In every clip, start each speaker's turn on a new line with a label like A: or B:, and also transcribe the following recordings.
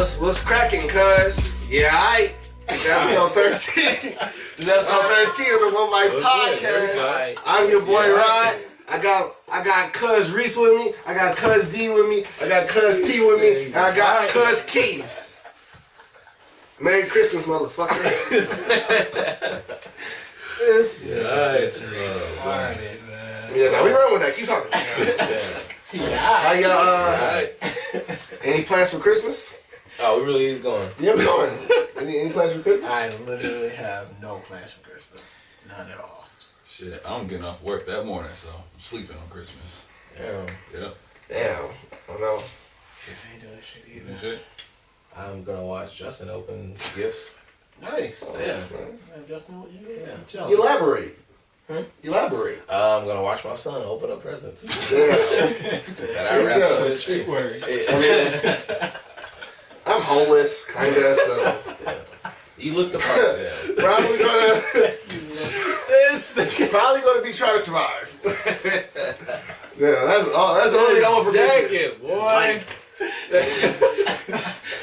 A: What's cracking, cuz? Yeah, Aight. Episode 13. This is episode 13 of the One Mic Podcast. I'm your boy Rod. I got cuz Reese with me. I got cuz D with me. I got cuz T with me. And I got cuz Keys. Merry Christmas, motherfucker. Yeah, now we run with that. Keep talking. How y'all? Any plans for Christmas?
B: Oh, we really is going.
A: Yeah, we're going. Any plans for Christmas?
C: I literally have no plans for Christmas. None at all.
D: Shit, I'm getting off work that morning, so I'm sleeping on Christmas.
B: Damn.
A: Damn. I don't know.
C: Shit, I ain't doing shit
D: You
C: either.
D: shit?
B: I'm gonna watch Justin open gifts.
C: Nice.
B: Yeah.
C: Justin, what you
B: Yeah.
C: jealous?
A: Elaborate.
B: Hmm?
A: Elaborate.
B: I'm gonna watch my son open up presents.
A: Yeah.
B: that I wrapped
A: Yeah.
B: to the tree.
C: Words.
A: I'm homeless, kinda, so
B: You look the part. Yeah.
A: probably gonna be trying to survive. Yeah, that's the only goal for Christmas.
B: Jacket, boy.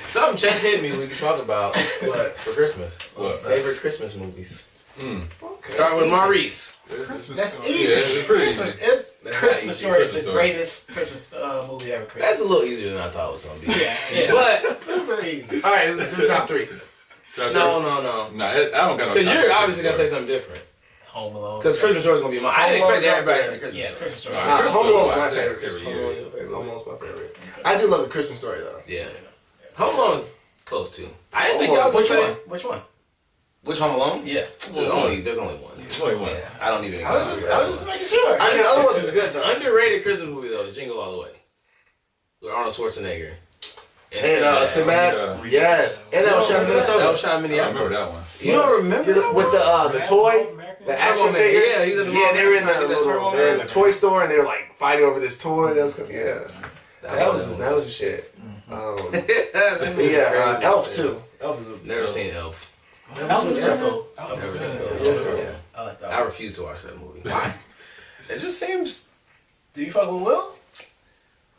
B: Something just hit me we can talk about for Christmas.
D: What?
B: Favorite Christmas movies.
A: Okay.
B: Start with Maurice.
C: That's easy.
D: Yeah, it's pretty
C: Christmas,
D: easy.
C: it's
A: That's
C: Christmas
A: easy.
C: Story is
D: Christmas
C: the
D: Story.
C: greatest Christmas movie ever created.
B: That's a little easier than I thought it was gonna be.
C: yeah.
B: But
C: super easy.
A: All right, let's do top three.
B: no.
D: Nah, I don't got no.
B: Because
D: time
B: you're
D: for
B: obviously gonna
D: Christmas
B: say something different.
C: Home Alone.
B: Because Christmas Story is gonna be mine. I didn't
A: Home
B: expect
A: Alone's
B: everybody
A: up
B: to say
A: there.
B: Christmas
C: Yeah,
B: Story.
C: Christmas Story.
D: Story. Christmas
A: Home
D: Story,
A: Alone's
D: watch
A: my
D: that
A: favorite.
D: every
B: Home
D: year.
B: Alone, your favorite
A: Home
B: movie?
A: Alone's my favorite. I do love the Christmas Story though.
B: Yeah. Home Alone is close too. I didn't think
A: Home
B: y'all
A: Alone.
B: was
C: Which
B: a
C: one?
B: fan.
C: Which one?
B: Which Home Alone?
C: Yeah.
B: There's only one.
D: Wait, what?
C: Yeah.
B: I don't even.
C: I was just making sure.
A: I mean, the other ones are good though.
B: Underrated Christmas movie though, The Jingle All the Way, with Arnold Schwarzenegger.
A: And
B: Sinbad.
A: Sinbad, yes, and that was shot in
B: That was
A: Minnesota.
B: shot in
D: I remember
B: Minneapolis.
D: that one.
B: You don't remember that
A: With the toy, the action
B: Turbo Man.
A: figure.
B: Yeah, he's in the
A: Yeah, they were in
B: Turbo Man.
A: they were in the toy store and they were like fighting over this toy. That was that was the shit. Elf too. Elf is a
B: Never seen Elf.
C: Elf was wonderful.
B: Never seen Elf.
C: Yeah, I like that.
B: I refuse to watch that movie. Why? It just seems.
C: Do you fuck with Will?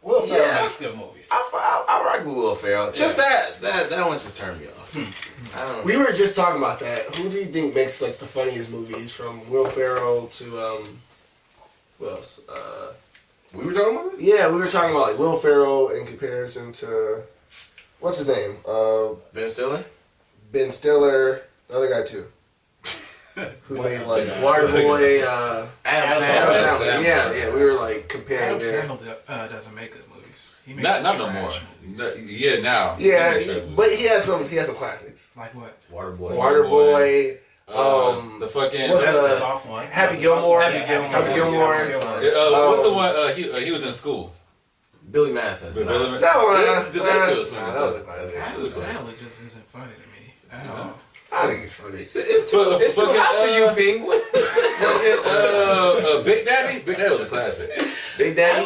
C: Will Ferrell
B: Yeah.
C: makes good movies.
B: I rock with Will Ferrell. Just that one just turned me off. I don't.
A: We were just talking about that. Who do you think makes like the funniest movies from Will Ferrell to who else?
B: We were talking about it.
A: Yeah, we were talking about like Will Ferrell in comparison to what's his name?
B: Ben Stiller.
A: Ben Stiller, the other guy too. Who made like Waterboy,
B: Adam
A: Adam
B: Sandler.
A: Sandler. Yeah, we were like comparing
E: Adam
A: there.
E: Sandler doesn't make good movies. He makes
D: Not no
E: trash
D: more.
E: movies.
D: Yeah, now.
A: Yeah,
D: He makes
A: but he has some classics.
E: Like what?
B: Waterboy.
A: Waterboy,
D: the fucking.
A: what's
C: That's
A: the-
C: the off one.
A: Happy Gilmore.
E: Happy Gilmore.
A: Happy Gilmore.
D: what's the one? He was in school.
B: Billy Madison.
D: That
A: That one,
D: shit was funny.
A: that was funny.
E: Adam Sandler just isn't funny to me at all.
A: I think it's funny.
B: It's too
D: Fucking,
B: hot for you, Penguin.
D: Big Daddy. Big Daddy was a classic.
A: Big Daddy.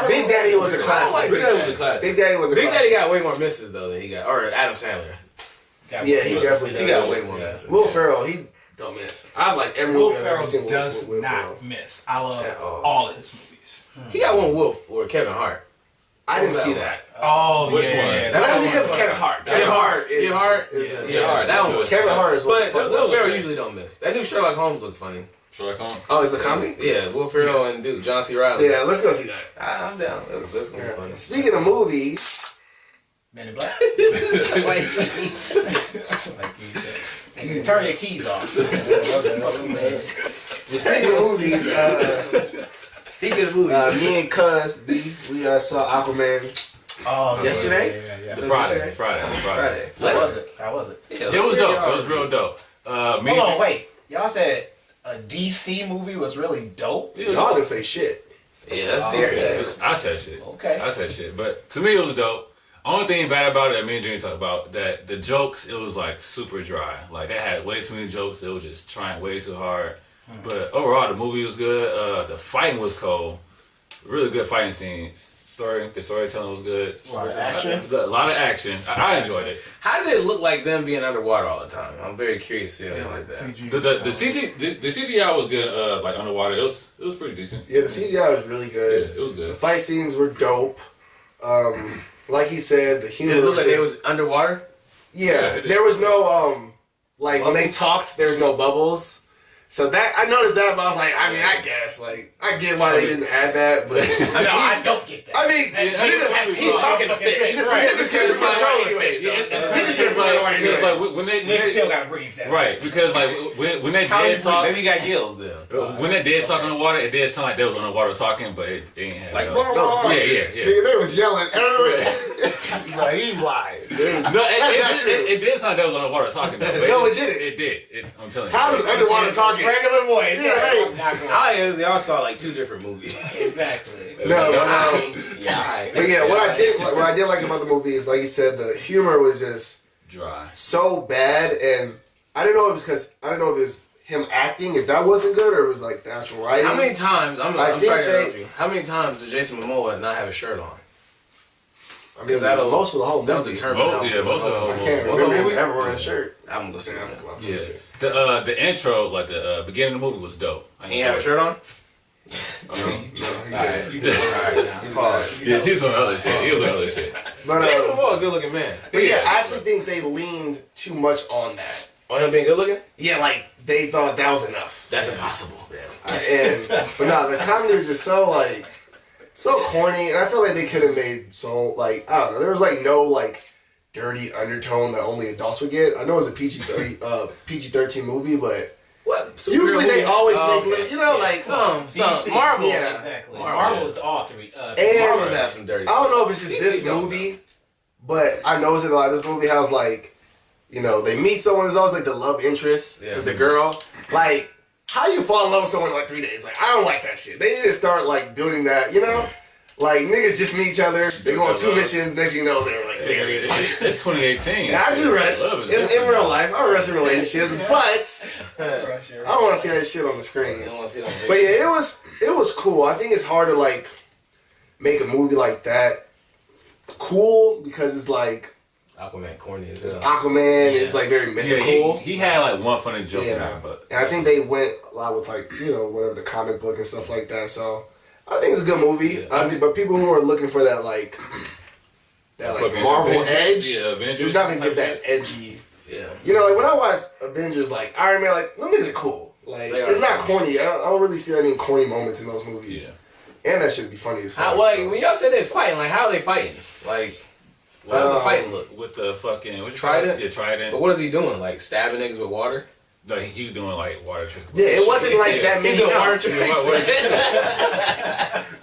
A: Big Daddy was a classic.
D: Big Daddy was a classic.
A: Big Daddy was a
B: Big
A: classic.
B: Daddy got way more misses though than he got, or Adam Sandler.
A: Yeah, he definitely
B: He
A: does.
B: got way more misses.
A: Will Ferrell, he don't miss. I like every
E: Will
A: movie I've ever
E: Ferrell
A: seen.
E: does
A: Will Ferrell.
E: not miss. I love
A: At all.
E: all of his movies.
B: He got one Wolf or Kevin Hart.
A: I didn't
B: What was
A: see
B: that
A: that.
E: Oh,
D: Which
E: yeah,
D: one?
E: yeah,
A: And that's
E: one
A: because
E: was-
A: Kevin Hart.
B: Kevin Hart.
A: is-
B: Kevin Hart?
A: is-
D: Yeah, hard.
B: that one.
D: shit was
A: Kevin
D: funny.
A: Hart is
B: But
A: what.
B: Will Ferrell usually don't miss. That new Sherlock Holmes looked funny.
D: Sherlock Holmes.
A: Oh, it's a comedy.
B: Yeah, Will Ferrell and dude John C. Reilly.
A: Yeah, let's go see that.
B: I'm down. That's gonna be funny.
A: Speaking of movies,
C: Men in Black.
B: Like,
C: You turn your keys off.
A: speaking of movies,
B: he did a movie.
A: me and Cuz D, we saw Aquaman
C: Oh,
A: Yesterday?
C: Yeah.
D: Friday.
A: Friday.
C: How was it? How was it?
D: It was dope. It was real dope.
C: Hold on, wait. Y'all said a DC movie was really dope?
A: Y'all didn't say shit.
B: Yeah, that's
C: Oh,
B: decent.
C: okay.
D: I said shit.
C: Okay.
D: I said shit. But to me, it was dope. Only thing bad about it, that me and Jimmy talked about, that the jokes, it was like super dry. Like they had way too many jokes. It was just trying way too hard. But overall, the movie was good. The fighting was cold. Really good fighting scenes. The storytelling was good.
C: A lot of action?
D: A lot of action. I enjoyed it.
B: How did it look like them being underwater all the time? I'm very curious to see
E: Yeah,
B: like
E: like
B: that.
E: CG.
D: The CGI was good. Like underwater, it was pretty decent.
A: Yeah, the CGI was really
D: Yeah,
A: good.
D: it was
A: The
D: good.
A: fight scenes were dope. like he said, the
B: Did
A: humor
B: it look
A: was
B: like it
A: just,
B: was underwater?
A: yeah. There was no like when they
B: Bubbles?
A: talked, there was no bubbles. So that I noticed that, but I was like, I mean, I guess like I get why they didn't add that, but
C: No, I don't get that.
A: I mean,
B: He's talking to fish.
A: Right. This kid is controlling
D: It's
A: fish.
D: like when they
C: Nick still got breathes out.
D: right because like when they did talk.
B: Maybe he got gills then.
D: When they did talk underwater, it did sound like they was underwater talking, but it didn't have
B: Like,
A: No,
D: yeah.
A: Nigga, they was yelling. He's like, he's lying.
D: No, it did sound like they was underwater talking though. But
A: No, it didn't.
D: It did. I'm telling you.
A: How does underwater talking?
C: Regular voice.
A: Yeah, hey.
C: Not going.
B: I is y'all saw like 2 different movies.
C: Exactly.
A: No,
B: Yeah,
A: but yeah, what I did like about the movie is, like you said, the humor was just
D: Dry.
A: so bad, and I didn't know if it was because I didn't know if it was him acting, if that wasn't good, or it was like the actual writing.
B: How many times? I'm
A: I
B: sorry
A: think
B: to interrupt you. How many times did Jason Momoa not have a shirt on?
A: I mean,
B: that'll-
A: most of the whole
B: That'll
A: movie.
B: determine.
D: Most of the
A: I
D: whole
A: can't
B: Most of the
A: remember him
B: movie?
A: ever wearing a shirt.
B: I'm gonna say that.
D: Yeah. The intro, like the beginning of the movie was dope.
B: He ain't have a shirt on.
C: Pause.
D: Yeah, he's on other shit. He was on other shit.
A: But
B: Jason Momoa, a good looking man.
A: But yeah, I actually think they leaned too much on that.
B: On him being good looking?
A: Yeah, like they thought that was enough.
B: That's impossible.
A: But no, the comedy was just so corny, and I feel like they could have made like I don't know. There was like no like dirty undertone that only adults would get. I know it's a PG-13 movie, but
B: What?
A: usually they always make
B: okay.
A: you know like
B: Some
C: DC.
B: Marvel.
A: Yeah.
C: Exactly.
B: Marvel.
C: Marvel's off to
A: And-
B: Marvel's have some dirty.
A: I don't know if it's just
B: DC
A: this
B: don't,
A: movie, but I noticed it a lot. This movie has like, you know, they meet someone. There's always like the love interest with the girl. Like, how you fall in love with someone in like 3 days? Like, I don't like that shit. They need to start like building that. You know, like niggas just meet each other. They go on 2 missions. Next thing you know, they're like married.
D: It's 2018.
A: And I do rush
D: Love is
A: in
D: different
A: real
D: now.
A: life. I rush in relationships, but I don't want to see that shit on the screen.
B: You don't want to see them.
A: But yeah, it was cool. I think it's hard to like make a movie like that cool because it's like
B: Aquaman corny as
A: it's
B: hell.
A: Aquaman. It's like very
D: Yeah,
A: mythical.
D: he had like one funny joke in
A: Yeah,
D: there, but
A: and I think they went a lot with like whatever the comic book and stuff like that. So I think it's a good movie.
D: Yeah.
A: I mean, but people who are looking for that like
D: fucking
A: Marvel
D: Avengers,
A: edge,
D: yeah, Avengers
A: you're not gonna
D: type
A: get that
D: shit.
A: edgy.
B: Yeah.
A: You know, like when I watch Avengers, like Iron Man, like them niggas are cool. Like
B: They are
A: it's not
B: cool.
A: corny. I don't really see any corny moments in those movies.
D: Yeah.
A: And that should be funny as fuck.
B: How, like,
A: so.
B: when y'all said they was fighting, like, how are they fighting? Like, how does the fighting look?
D: With the fucking what you
B: Trident?
D: call it? Yeah, Trident.
B: But what is he doing? Like, stabbing niggas with water?
D: No, he was doing like water tricks.
A: Yeah, it wasn't like
D: Yeah.
A: that
B: He's
A: many.
B: doing
A: No.
B: water tricks.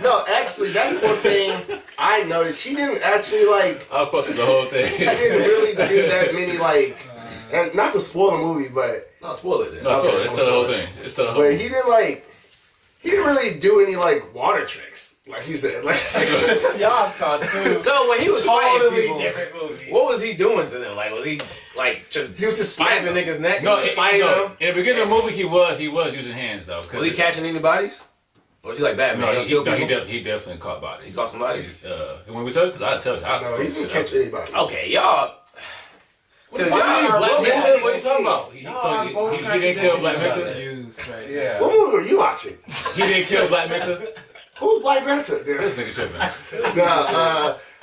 A: No, actually, that's one thing I noticed. He didn't actually like.
D: I fucked with the whole
A: He
D: thing.
A: didn't really do that many like. And not to spoil the movie, but
B: No, spoil it then.
D: No,
A: Okay,
D: it's still the whole thing. It's still the whole
A: but he didn't like. He didn't really do any like water tricks, like he said. Like
C: Y'all saw two
B: So when he was fighting
C: totally
B: people,
C: different movies.
B: what was he doing to them? Like, was he, like, just
A: he was just
B: slapping
A: slapping
B: niggas' necks?
D: No,
B: Was
A: Just fighting them.
D: in the beginning of the movie, he was using hands though.
B: he catching any bodies? Or was he like Batman?
D: No,
B: He'll kill people?
D: he definitely caught bodies.
B: He caught some bodies?
D: And when we tell you, because I tell you,
A: No, he didn't catch anybody.
B: Okay, y'all.
A: What
B: Cause y'all
D: Black
A: What
D: Manta?
A: movie
D: What you
A: is
D: talking
A: he?
D: about?
C: Y'all
D: So
C: both
D: he didn't kill Black
C: contradicting
D: Manta.
E: Used right
C: Yeah.
A: What movie were you watching?
D: He didn't kill Black Manta.
A: Who's Black Manta?
D: This nigga tripping.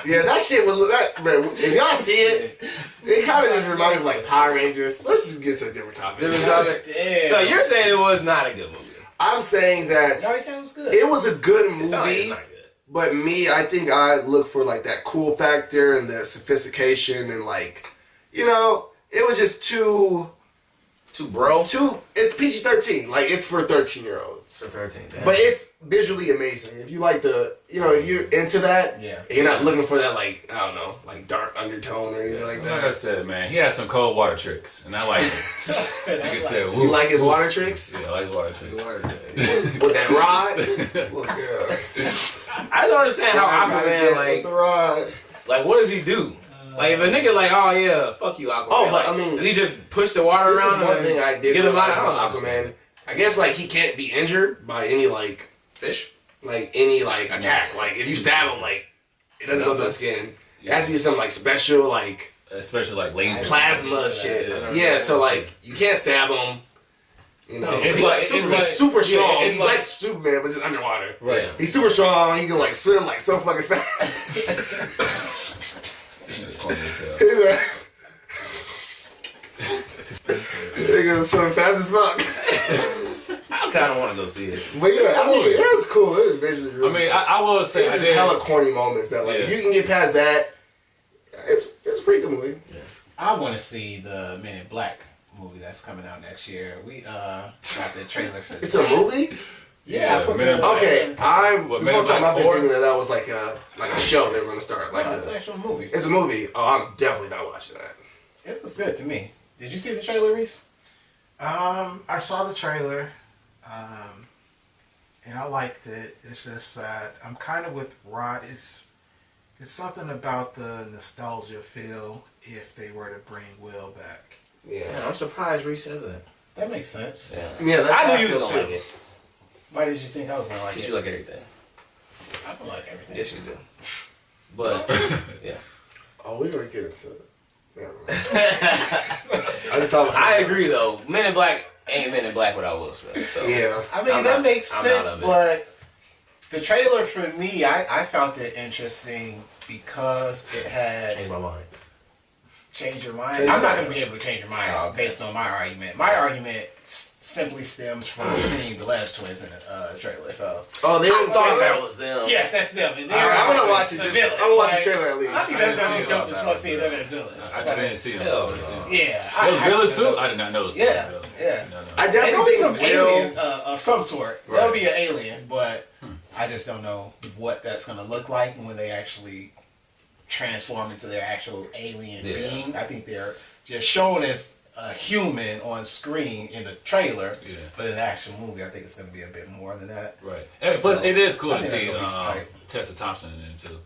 A: Yeah, that shit was that. Man, if y'all see it, it kind of just reminded me of like Power Rangers. Let's just get to a different topic.
B: Different topic.
C: Damn.
B: So you're saying it was not a good movie?
A: I'm saying that
C: No, he said it was good.
A: it was a good
B: It sounds like it's
A: movie,
B: not good.
A: but me, I think I look for like that cool factor and the sophistication and like, it was just too. It's PG-13. Like it's for 13-year-olds.
B: So 13. Damn.
A: But it's visually amazing. If you like if you're into that,
C: Yeah.
A: you're not looking for that like I don't know, like dark undertone or anything like
D: Like I
A: that.
D: said, man, he had some cold water tricks, and I like it. Like I said,
A: You like his water tricks
D: Yeah, I like water tricks.
A: with that rod? Look, yeah.
B: I don't understand how Aquaman,
A: with the rod.
B: like, what does he do? Like, if a nigga like, oh yeah, fuck you, Aquaman.
A: Oh, but
B: like,
A: I mean,
B: does he just push the water
A: This
B: around
A: is one
B: and
A: thing I did
B: get him out?
A: realize
B: I don't
A: about
B: understand.
A: Aquaman. I guess like he can't be injured by any like
B: Fish?
A: any like attack. Like if you stab him, like it doesn't go through the skin. It has to be some like special like
D: Especially like laser.
A: plasma shit.
D: Yeah.
A: Yeah, so like you can't stab him.
D: It's
A: He's
D: like-
A: super,
D: it's like-
A: he's super strong.
D: yeah, it's
A: He's like Superman, but just underwater.
D: Right.
A: He's super strong. He can like swim like so fucking fast.
D: funny as hell.
A: He's like, nigga swim fast as fuck.
B: I kind of want to go see it.
A: But yeah, I mean, it was cool. It was basically really
D: I mean, I will say
A: it's
D: I
A: just
D: did.
A: hella corny moments that like if you can get past that, it's a pretty good movie.
B: Yeah.
C: I want to see the Men in Black movie that's coming out next year. We got the trailer for
A: It's a movie?
C: Yeah,
D: Yeah,
C: I put
D: Men in
C: the-
D: Black.
A: Okay,
D: What,
A: this
D: Men
A: whole
D: in
A: time
D: Black
A: I've been
D: 4?
A: thinking that was like a show they were gonna start. Like
C: No, it's an actual movie.
A: it's a movie. Oh, I'm definitely not watching that.
C: It was good to me. Did you see the trailer, Reese?
E: I saw the trailer, and I liked it. It's just that I'm kind of with Rod. It's something about the nostalgia feel if they were to bring Will back.
B: Yeah, I'm surprised Reese said that.
C: That makes sense.
A: Yeah, that's
B: I
A: how
B: knew you
A: feel
B: was gonna
A: too.
B: like it.
C: Why did you think I was gonna like
B: Because
C: it?
B: you like everything.
C: I don't like everything.
B: Yes, you do. But yeah,
A: Oh, we gonna get into it. Never mind. I just thought.
B: I agree though. Men in Black ain't Men in Black without Will Smith. So
A: Yeah.
C: I mean,
B: I'm
C: that
B: not-
C: makes
B: I'm
C: sense,
B: out of it.
C: but the trailer for me, I found it interesting because it had
B: changed my mind.
C: change your mind.
A: Change
C: I'm
A: your
C: not
A: mind.
C: going to be able to change your mind
B: Oh, okay.
C: based on my argument. My argument simply stems from seeing the last twins in the trailer. So
A: Oh, they
B: I
A: didn't
B: thought
A: talk
B: that
A: about.
B: was them.
C: yes, that's them. And
A: I'm gonna watch it.
C: the
A: Just,
C: villains.
A: I'm gonna watch the
C: Like,
A: trailer at least.
C: I think
D: I
C: that's
D: didn't
C: gonna
D: see
C: be dope
D: it.
C: as fuck seeing them as villains.
D: I didn't see him.
B: Hell,
C: Yeah,
D: Those villains
C: I-
D: too? I did not know.
C: Yeah, yeah.
D: No.
A: I
C: There'll
A: definitely
C: be some
A: think Will.
C: alien of some sort. There'll
A: Right.
C: be an alien, but I just don't know what that's going to look like when they actually transform into their actual alien
B: Yeah.
C: being. I think they're just shown as a human on screen in the trailer,
D: Yeah.
C: but in the actual movie, I think it's going to be a bit more than that.
D: Right. But it is cool
C: I
D: to
C: think that's
D: see
C: gonna be tight.
D: Tessa Thompson in it too.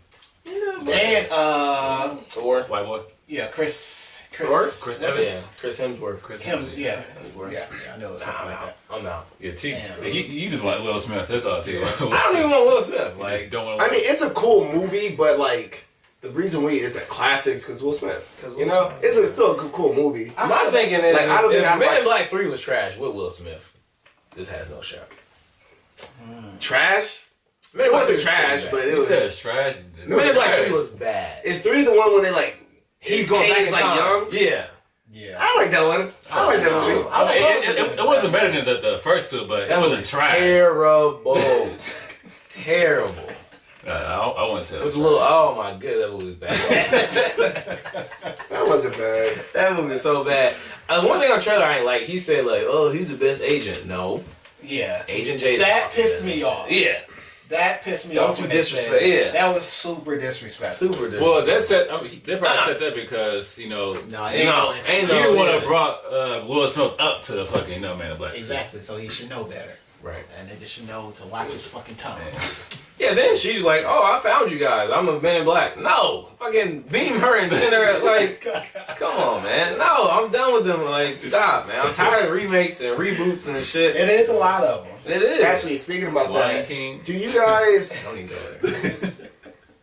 C: And
B: Thor.
D: White boy.
C: yeah, Chris
A: Thor?
C: what's
D: Chris
C: his-
D: Evans?
B: Yeah, Chris Hemsworth.
D: Chris
C: him,
D: Evans,
C: yeah,
B: Hemsworth.
C: yeah, I know it's
B: Nah,
C: something
B: I'm
C: like
B: out.
C: that.
B: I'm out.
D: Yeah,
C: Damn.
D: you just want Will Smith. That's all, too.
B: I don't even want Will Smith.
D: You just
B: Like,
D: don't want.
A: I mean, it's a cool movie, but like the reason it's a classic is because Will Smith.
B: 'Cause
A: You
B: Will
A: know,
B: Smith.
A: it's still a cool movie.
B: my thinking is,
A: Like, I don't think
B: if
A: I'd
B: Men
A: watch-
B: in Black 3 was trash with Will Smith, this has no shot.
A: Trash.
B: Men
A: It
B: in Black
A: wasn't
B: 3
A: trash,
B: was
A: but
B: bad.
A: it
D: you
A: was.
D: said it's trash.
B: Men in Black
A: trash.
B: 3 was bad.
A: Is 3 the one when they like
B: He's going back
A: Kane's,
B: in
A: like
B: time.
A: young?
B: Yeah.
C: Yeah,
A: I like that one. I like that one too.
C: I like
D: It wasn't better than the first two, but
B: That
D: it wasn't
B: was
D: trash.
B: terrible. Terrible.
D: I wouldn't say
B: It
D: it
B: was
D: was
B: a little,
D: trash.
B: oh my god, that movie was bad.
A: That wasn't bad.
B: That movie was so bad. One thing on the trailer I ain't like, he said like, oh, he's the best agent. No.
C: yeah.
B: Agent J.
C: That pissed me off.
B: Yeah.
C: That pissed me
B: Don't
C: off.
B: you
C: when they
B: disrespect-
C: said-
B: yeah.
C: That was super disrespectful.
B: Super disrespectful.
D: Well, they said they probably said that because
C: No,
B: No,
C: ain't
B: ain't
D: he
B: no-
D: didn't want
B: yeah.
D: to brought Will Smith up to the fucking Man in Black.
C: exactly. So he should know better.
B: Right.
C: And nigga should know to watch his fucking tongue.
B: Yeah, then she's like, oh, I found you guys. I'm a Man in Black. No. Fucking beam her and send her at, like, come on, man. No, I'm done with them. Like, stop, man. I'm tired of remakes and reboots and shit.
C: It is a lot of them.
B: It is.
A: Actually, speaking about
D: Lion
A: that,
D: King.
A: do you guys?
B: Don't even go there.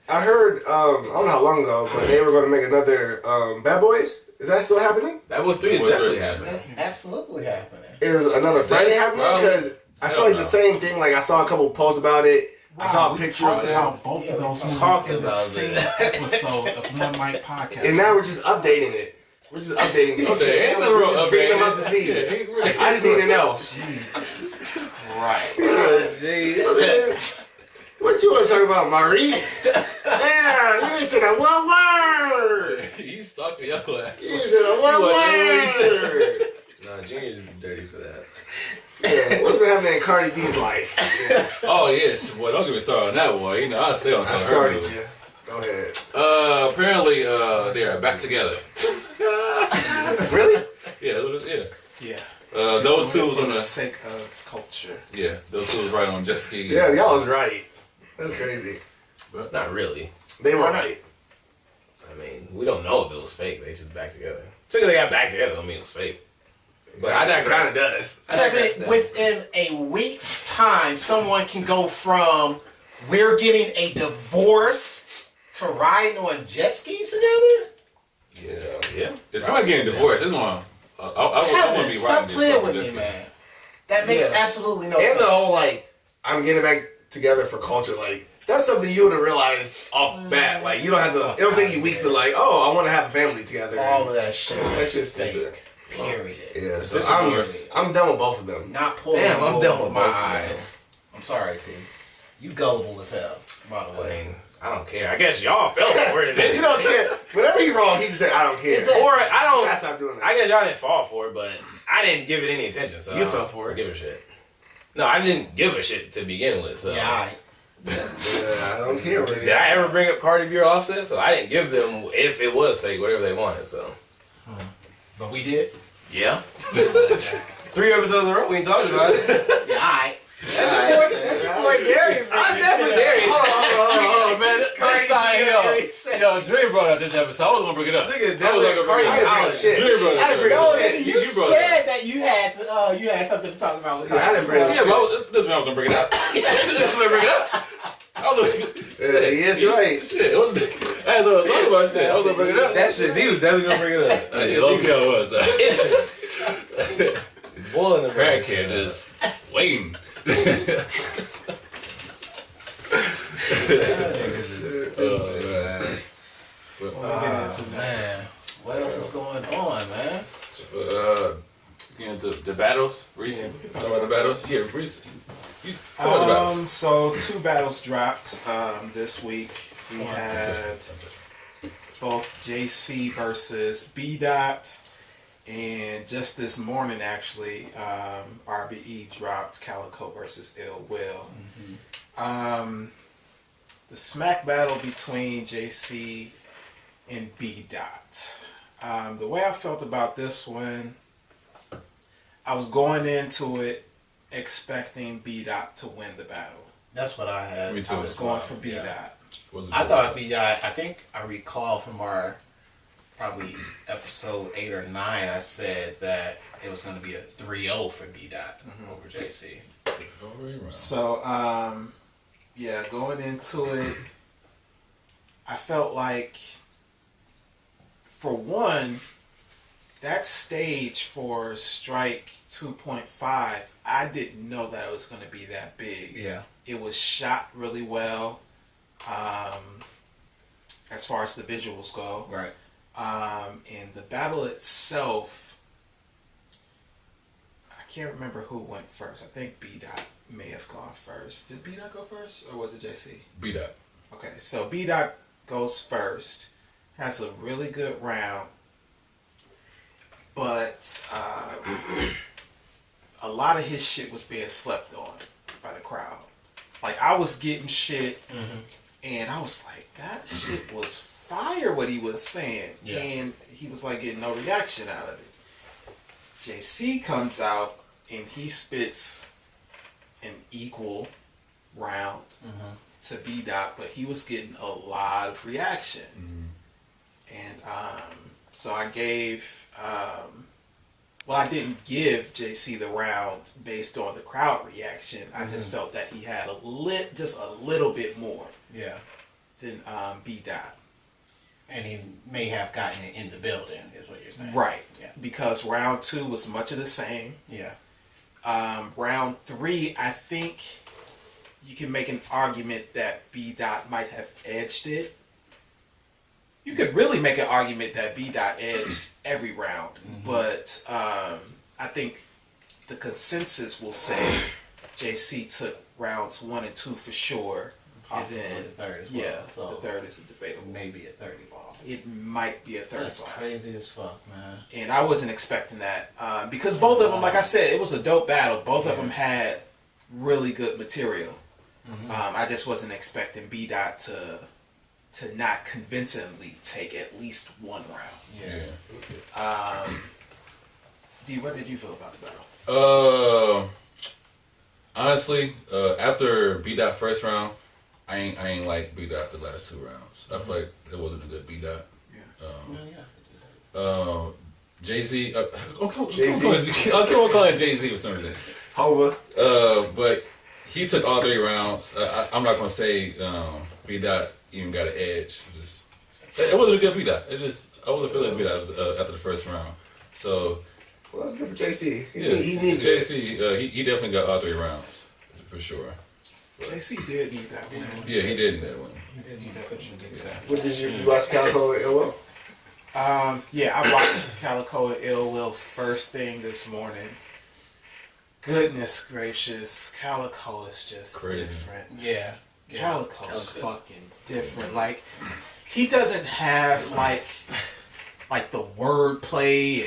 A: I heard. I don't know how long ago, but they were going to make another Bad Boys. Is that still happening?
B: That was 3 is
D: That was
B: definitely
D: 3.
B: happening.
C: That's absolutely happening.
A: Is another Friday
D: That's
A: happening?
D: probably-
A: Because I feel
D: hell
A: like
D: no.
A: the same thing. Like I saw a couple posts about it. I saw a
E: we
A: picture of
E: talked
A: them,
E: about both of those movies
B: talking
E: in the
B: about
E: same
B: it.
E: episode of One Mic Podcast.
A: and now we're just updating it. We're just updating it.
D: Okay, ain't no
A: We're
D: real
A: just bringing them
D: update.
A: up to speed.
D: Yeah, he really-
A: I just need to know.
E: Jesus Christ.
A: What you want to talk about, Maurice? Yeah, you didn't say that one word.
D: He's stalking your ass.
A: You didn't say that one word.
B: Nah, Junior's dirty for that.
A: Yeah, what's been happening in Cardi B's life? Yeah.
D: Oh yes, well don't get me started on that boy. You know I stay on top
A: I
D: of her
A: started
D: movie.
A: you. Go ahead.
D: Apparently they are back together.
A: Really?
D: Yeah, that's what it-
E: Yeah.
D: yeah. Those two was
E: for
D: on
E: the
D: the
E: sake of culture.
D: yeah. Those two was right on jet ski.
A: Yeah, y'all was right. That's crazy.
B: Not really.
A: They were right.
B: I mean, we don't know if it was fake. They just back together. So they got back together. I mean, it was fake. But I
A: Kind
B: digress.
A: of does.
C: Technically, within a week's time, someone can go from we're getting a divorce to riding on jet skis together.
A: Yeah.
B: Yeah.
D: If somebody getting divorced, it's going. I wouldn't
C: Kevin,
D: be
C: stop
D: riding this
C: playing
D: fucking
C: with
D: jet
C: me,
D: ski.
C: man. That makes
A: Yeah.
C: absolutely no
A: And
C: sense.
A: the whole like, I'm getting back together for culture. Like, That's something you would have realized off bat. Like you don't have to. It don't take you weeks to like. Oh, I want to have a family together.
C: All of that shit.
A: That's just
C: fake. Period.
A: Yeah. So I'm done with both of them.
C: Not pulling.
B: Damn, I'm done with
C: my
B: both of them.
C: eyes. I'm sorry, T. You gullible as hell. By the
B: I
C: way.
B: mean, I don't care. I guess y'all fell for it.
A: You don't care. Whenever he wrong, he can say I don't care.
B: Or I don't.
A: Gotta stop doing that.
B: I guess y'all didn't fall for it, but I didn't give it any attention. So
A: You
B: I don't
A: fell for it.
B: Give a shit. No, I didn't give a shit to begin with. So
C: Yeah.
A: Yeah, I don't care.
B: did I ever bring up Cardi B or Offset? So I didn't give them, if it was fake, whatever they wanted. So
C: But we did.
B: yeah, 3 episodes in a row we ain't talking about it.
C: Yeah, alright.
A: Like Darius,
B: I'm definitely there.
D: Oh, man.
A: Cardi B,
D: Yo, Dre brought up this episode. I was gonna bring it up.
B: Nigga,
D: I was
B: definitely
D: gonna
B: Cardi
D: bring
B: B
D: it up.
B: out.
A: shit.
D: Dre brought it
A: I
D: up.
A: didn't bring
C: No,
A: up
C: nigga, you
D: brought it
C: said that you had something to talk about with
A: I didn't bring up
D: Yeah, but this is when I was gonna bring it up. This is when I bring it up. I was like,
A: yes, you're right.
D: shit. As I was talking about shit, I was gonna bring it up.
B: That shit, he was definitely gonna bring it up.
D: Yeah, low key I was.
B: Boy in the
D: Crackhead just waiting.
C: Man, what else is going on, man?
D: Get into the battles. Recent. Talk about the battles. Yeah, recent. You talk about the battles.
E: So 2 battles dropped this week. We had both JC versus B Dot, and just this morning actually, RBE dropped Calico versus Ill Will. The smack battle between JC and B Dot. The way I felt about this one, I was going into it expecting B Dot to win the battle.
C: That's what I had.
D: Me too.
E: I was going for B Dot.
C: I thought B.I. I think I recall from our probably episode 8 or 9, I said that it was going to be a 3-0 for B.Dot over JC.
E: So, yeah, going into it, I felt like, for one, that stage for Strike 2.5, I didn't know that it was going to be that big.
C: Yeah.
E: It was shot really well, as far as the visuals go.
C: Right.
E: And the battle itself, I can't remember who went first. I think B-Dot may have gone first. Did B-Dot go first, or was it JC?
D: B-Dot.
E: Okay, so B-Dot goes first, has a really good round, but a lot of his shit was being slept on by the crowd. Like, I was getting shit, and I was like, that shit was fire, what he was saying.
C: Yeah.
E: And he was like getting no reaction out of it. JC comes out, and he spits an equal round to B-Dot, but he was getting a lot of reaction. And so I gave, well, I didn't give JC the round based on the crowd reaction. I just felt that he had just a little bit more than B-Dot.
C: And he may have gotten it in the building, is what you're saying.
E: Right.
C: Yeah.
E: Because round 2 was much of the same.
C: Yeah.
E: Round 3, I think you can make an argument that B-Dot might have edged it. You could really make an argument that B-Dot edged every round, but I think the consensus will say JC took rounds 1 and 2 for sure.
C: Possibly
E: and then,
C: the third as well.
E: Yeah,
C: So
E: the third is a debatable.
C: maybe a 30 ball.
E: It might be a third
C: That's
E: ball.
C: crazy as fuck, man.
E: And I wasn't expecting that because both of them, like I said, it was a dope battle. Both of them had really good material. I just wasn't expecting B-Dot to not convincingly take at least one round.
C: Yeah.
E: D, what did you feel about the battle?
D: Honestly, after B-Dot first round, I ain't like B-Dot the last 2 rounds. I feel like it wasn't a good B-Dot. Jay-Z, I'm calling Jay-Z for some reason.
A: Hova.
D: But he took all 3 rounds. I'm not gonna say B-Dot even got an edge. It wasn't a good B-Dot. I wasn't feeling B-Dot after the first round. So,
A: Well, that's good for JC.
D: yeah,
A: He needs
D: JC. He definitely got all 3 rounds for sure.
E: JC did need that one.
D: Yeah, he did that one.
E: He did need that one.
A: What did you watch Calico and Ill Will?
E: Yeah, I watched Calico and Ill Will first thing this morning. Goodness gracious, Calico is just
D: Crazy.
E: different.
C: Yeah.
E: Calico's fucking different. Like, he doesn't have like the wordplay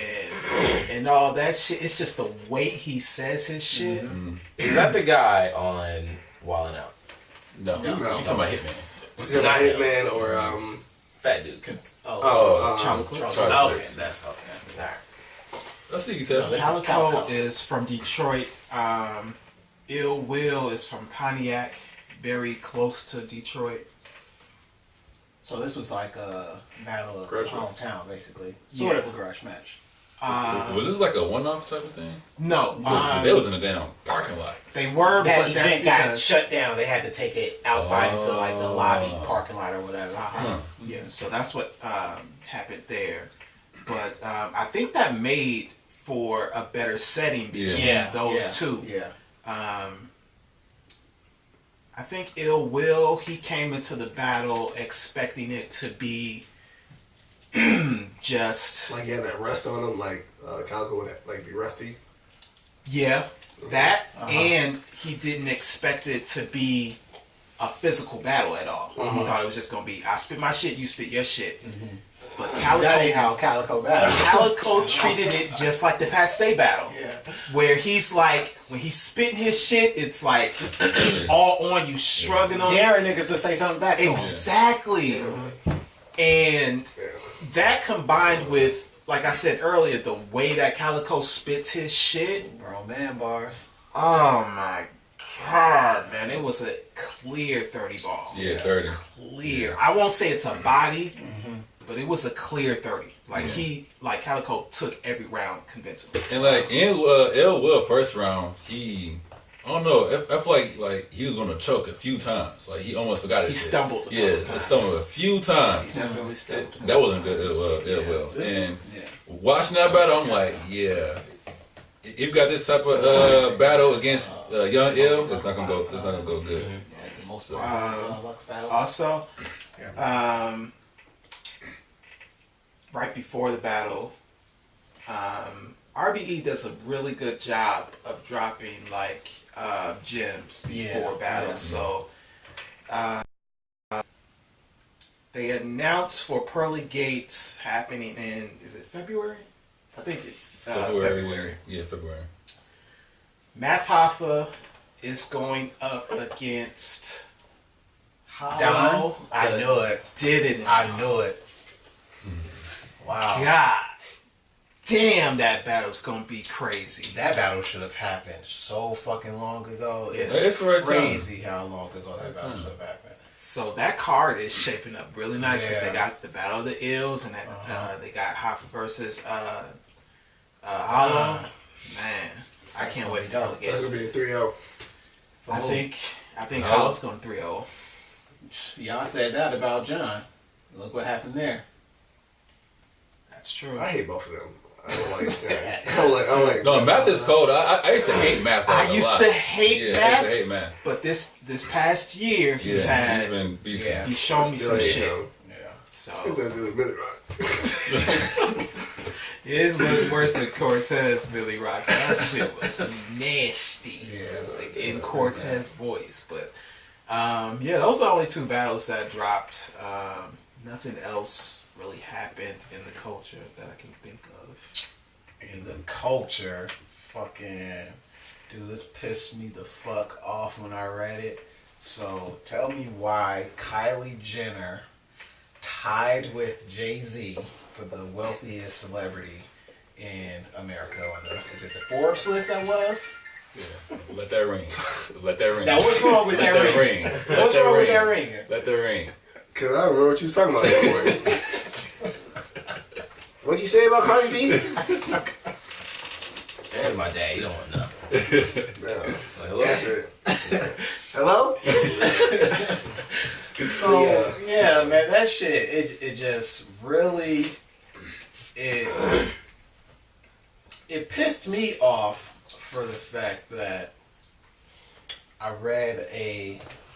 E: and all that shit. It's just the way he says his shit.
D: Mm-hmm.
B: Is that the guy on Wildin' Out?
D: No, you talking about Hitman?
A: Not Hitman or
B: Fat dude.
E: Charlie Clips.
B: Oh, that's okay. All right.
D: Let's see, you can tell.
C: This is
E: Calico
C: Calico.
E: is from Detroit. Ill Will is from Pontiac, very close to Detroit.
C: So this was like a battle of
A: Grudge
C: hometown, basically. Sort of a grudge match.
D: Was this like a one-off type of thing?
E: No,
D: They was in a damn parking lot.
E: they were,
C: That
E: but that's
C: event got
E: because
C: shut down. They had to take it outside into like the lobby parking lot or whatever.
E: yeah. So that's what happened there. But I think that made for a better setting between
C: Yeah,
E: those two.
C: Yeah.
E: I think Ill Will, he came into the battle expecting it to be just
A: like he had that rust on him, like Calico would like be rusty.
E: yeah, that, and he didn't expect it to be a physical battle at all. He thought it was just gonna be I spit my shit, you spit your shit. But
C: That ain't how Calico battle.
E: Calico treated it just like the Pat Stay battle.
C: Yeah.
E: Where he's like, when he's spitting his shit, it's like he's all on you, shrugging on you.
C: Daring niggas to say something back to him.
E: Exactly. And that combined with, like I said earlier, the way that Calico spits his shit.
C: Bro, man bars.
E: Oh my God, man. It was a clear 30 ball.
D: Yeah, 30.
E: Clear. I won't say it's a body, but it was a clear 30. Like Calico took every round convincingly.
D: And like in L Will first round, I don't know. I feel like he was gonna choke a few times. Like he almost forgot his
E: He
D: shit.
E: stumbled a
D: Yeah,
E: couple
D: he
E: times.
D: stumbled a few times.
E: Definitely stumbled.
D: That wasn't good. Ill Will. And watching that battle, I'm like, yeah. If you got this type of battle against Young Ill, it's not gonna go. It's not gonna go good.
C: Yeah, the most Lux battle.
E: Also, right before the battle, RBE does a really good job of dropping like gems before battles. So they announced for Pearly Gates happening in, is it February? I think it's February.
D: Yeah, February.
E: Math Hoffa is going up against
C: Don. I knew it.
E: Did it?
C: I knew it. Wow.
E: God damn, that battle's gonna be crazy.
C: That battle should have happened so fucking long ago. It's
D: It's the right time.
C: crazy how long ago that battle should have happened.
E: So that card is shaping up really nice because
C: Yeah.
E: they got the Battle of the Ills and that they got Hoffa versus Hollow. Man, I can't wait for Pearly
A: That's
E: Gates.
A: gonna be a 3-0.
E: I think Hollow's going 3-0.
C: Y'all said that about John. Look what happened there.
E: That's true.
A: I hate both of them. I don't like that. I like.
D: No, math is cold. I used to hate math.
E: I
D: a
E: used
D: lot.
E: to hate
D: Yeah, I
E: math,
D: used to hate math.
E: but this past year he's
D: He's been beasting.
C: Yeah.
E: he's shown me some shit.
C: Yeah.
E: So
A: It's a Millie Rock.
E: it is worse than Cortez Billy Rock. That shit was nasty.
C: Yeah.
E: Like, in Cortez voice, but yeah, those are the only two battles that dropped. Nothing else really happened in the culture that I can think of.
C: In the culture, fucking dude, this pissed me the fuck off when I read it. So tell me why Kylie Jenner tied with Jay-Z for the wealthiest celebrity in America on the, is it the Forbes list that was?
D: Yeah. Let that ring. Let that ring.
C: Now what's wrong with
D: Let
C: that ring?
D: Let
C: What's
D: that
C: wrong with
D: ring.
C: that ring?
D: Let that ring.
A: Cause I don't remember what you was talking about that point. What'd you say about Cardi B?
B: That's my dad. You don't want nothing.
A: No.
B: Hello?
A: That's it. Hello?
C: So yeah, man, that shit it just really it pissed me off for the fact that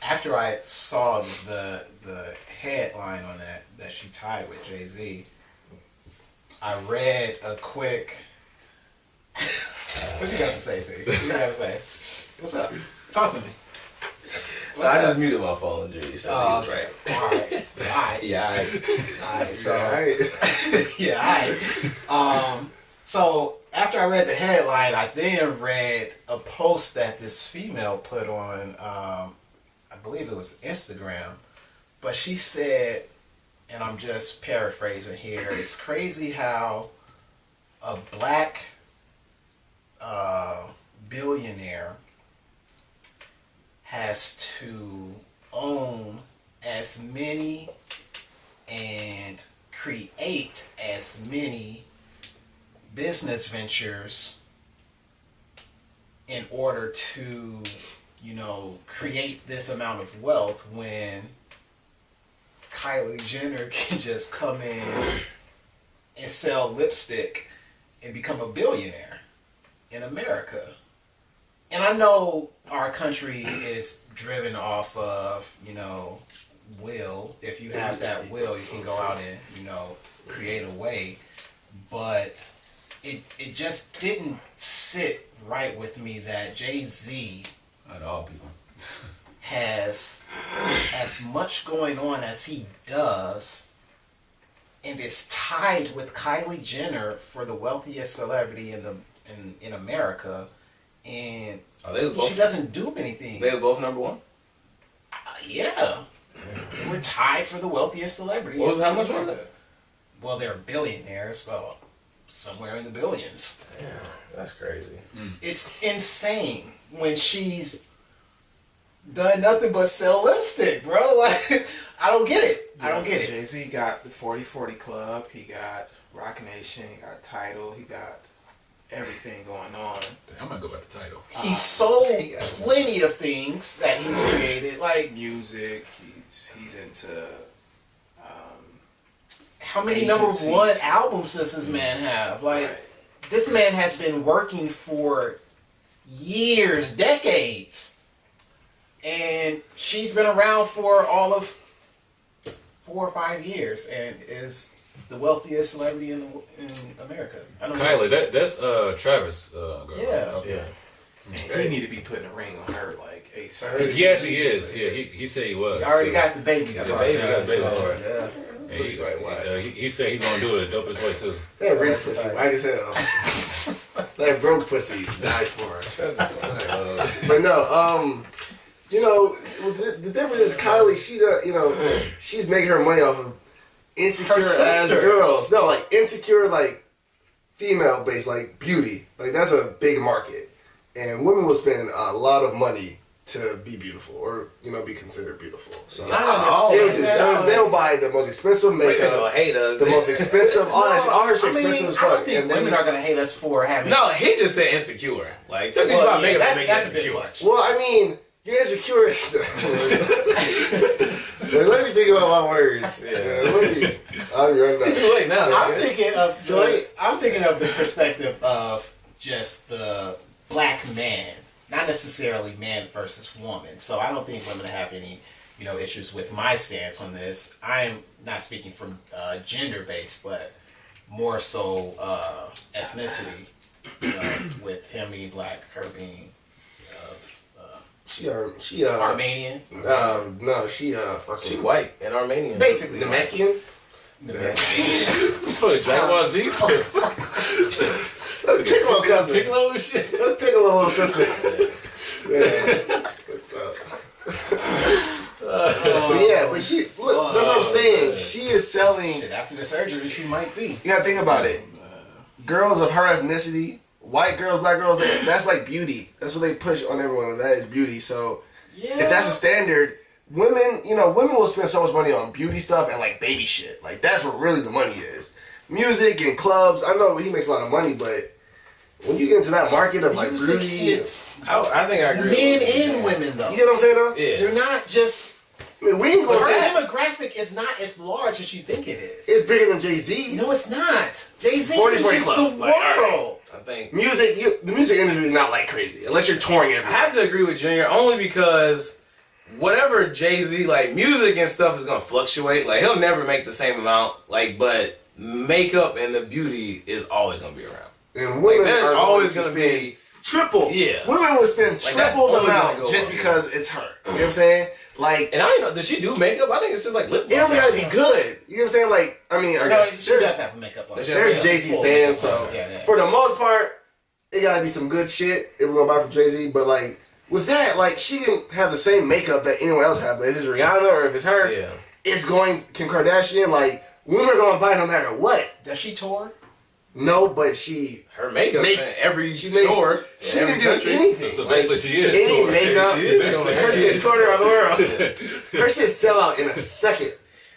C: after I saw the headline on that she tied with Jay-Z, I read a quick. What you got to say, Steve? What you got to say? What's up? Talk to me.
B: I just muted my phone, Judy, so he was right.
C: Alright.
B: Yeah,
C: Alright. So, yeah, alright. So after I read the headline, I then read a post that this female put on, I believe it was Instagram, but she said, and I'm just paraphrasing here, it's crazy how a black billionaire has to own as many and create as many business ventures in order to, create this amount of wealth when Kylie Jenner can just come in and sell lipstick and become a billionaire in America. And I know our country is driven off of, will. If you have that will, you can go out and, create a way. But it just didn't sit right with me that Jay-Z
D: Not all people.
C: has as much going on as he does and is tied with Kylie Jenner for the wealthiest celebrity in America, and she doesn't do anything.
B: They were both number one?
C: Yeah. We're tied for the wealthiest celebrity.
B: How much was it?
C: Well, they're billionaires, so somewhere in the billions.
B: Yeah, that's crazy.
C: It's insane when she's done nothing but sell lipstick, bro. Like, I don't get it. I don't get it.
E: Jay-Z got the 40/40 Club. He got Rock Nation. He got Tidal. He got everything going on.
D: I might go back to Tidal.
C: He sold plenty of things that he's created, like
E: music. He's into.
C: How many
E: agencies.
C: number one albums does this man have? Like,
E: Right.
C: this man has been working for years, decades, and she's been around for all of 4 or 5 years, and is the wealthiest celebrity in America. I don't know.
D: Kylie, that's Travis. Girl.
C: Yeah.
D: Okay.
E: He need to be putting a ring on her like ASAP.
D: He actually is. Yeah, he said he was.
C: You already
D: too.
C: got the baby.
B: Got the
C: part,
B: baby,
C: yeah,
B: got the baby
C: so,
B: part.
C: yeah.
D: And he said he's gonna do it the dopest way too.
A: That rich pussy, like I said, that broke pussy died for her. But no, the difference is Kylie. She, she's making her money off of insecure ass girls. No, like insecure, like female based, like beauty. Like that's a big market, and women will spend a lot of money to be beautiful or be considered beautiful. So they'll buy the most expensive makeup, the most expensive, all her shit expensive as fuck.
C: I don't think women are gonna hate us for having.
B: No, he just said insecure. Like, talking about makeup make insecure.
A: Well, I mean, you're insecure. Let me think about my words. I'll be right back.
B: Too late now.
C: I'm thinking of the perspective of just the black man. Not necessarily man versus woman. So I don't think women have any, issues with my stance on this. I'm not speaking from gender based, but more so ethnicity. With him being black, her being
A: she
C: Armenian.
A: No, she fucking.
B: She white and Armenian.
C: Basically,
A: Namekian.
B: For Dragon Ball Z.
A: Piccolo cousin.
B: Piccolo and shit.
A: That's Piccolo little sister. Yeah. Good stuff. But she, look, that's what I'm saying. She is selling.
C: Shit, after the surgery, she might be.
A: You gotta think about it. Girls of her ethnicity, white girls, black girls, that's like beauty. That's what they push on everyone. That is beauty. So if that's a standard, women will spend so much money on beauty stuff and like baby shit. Like that's where really the money is. Music and clubs. I know he makes a lot of money, but when you get into that market of like beauty,
C: hits
B: I think I agree.
C: men and women though.
A: You get what I'm saying though?
B: Yeah.
C: You're not just
A: I mean, we ain't
C: But
A: gonna
C: her
A: tap.
C: demographic is not as large as you think it is.
A: It's bigger than Jay-Z's.
C: No, it's not. Jay-Z
A: 40
C: reaches
A: Club.
C: the
B: Like, all right,
C: world.
B: I think
A: The music industry is not like crazy unless you're touring
B: I
A: everywhere.
B: have to agree with Junior only because whatever Jay-Z, like music and stuff is gonna fluctuate. Like he'll never make the same amount. Like, but makeup and the beauty is always gonna be around.
A: And
B: Like
A: women
B: there's
A: are
B: always
A: going
B: gonna
A: to spend
B: be
A: triple.
B: Yeah.
A: Women will spend
B: Like, that's
A: triple the
B: always gonna
A: amount
B: go
A: just
B: up.
A: because it's her. You know what I'm saying? Like,
B: And I don't know, does she do makeup? I think it's just like lip
A: it
B: gloss.
A: don't gotta be good. You know what I'm saying? Like, I mean, I
C: No,
A: guess
C: she does
A: there's,
C: have a makeup on.
B: There's
A: there's Jay-Z
C: Full
A: stands,
C: makeup
A: so
C: on. Yeah.
A: for the most part, it gotta be some good shit if we're gonna buy from Jay-Z. But like, with that, like, she didn't have the same makeup that anyone else have. But if it's Rihanna or if it's her,
B: Yeah.
A: it's going Kim Kardashian. Like, women are gonna buy no matter what.
C: Does she tour?
A: No, but she
B: Her makeup
A: makes
B: in every
A: she
B: store.
A: makes, she
B: in
A: didn't
B: every
A: do
B: country.
A: anything.
D: So
A: Like,
D: basically she is
A: any
D: touring.
A: makeup.
B: She is doing
A: Her shit toured around the world. Her shit sell out in a second.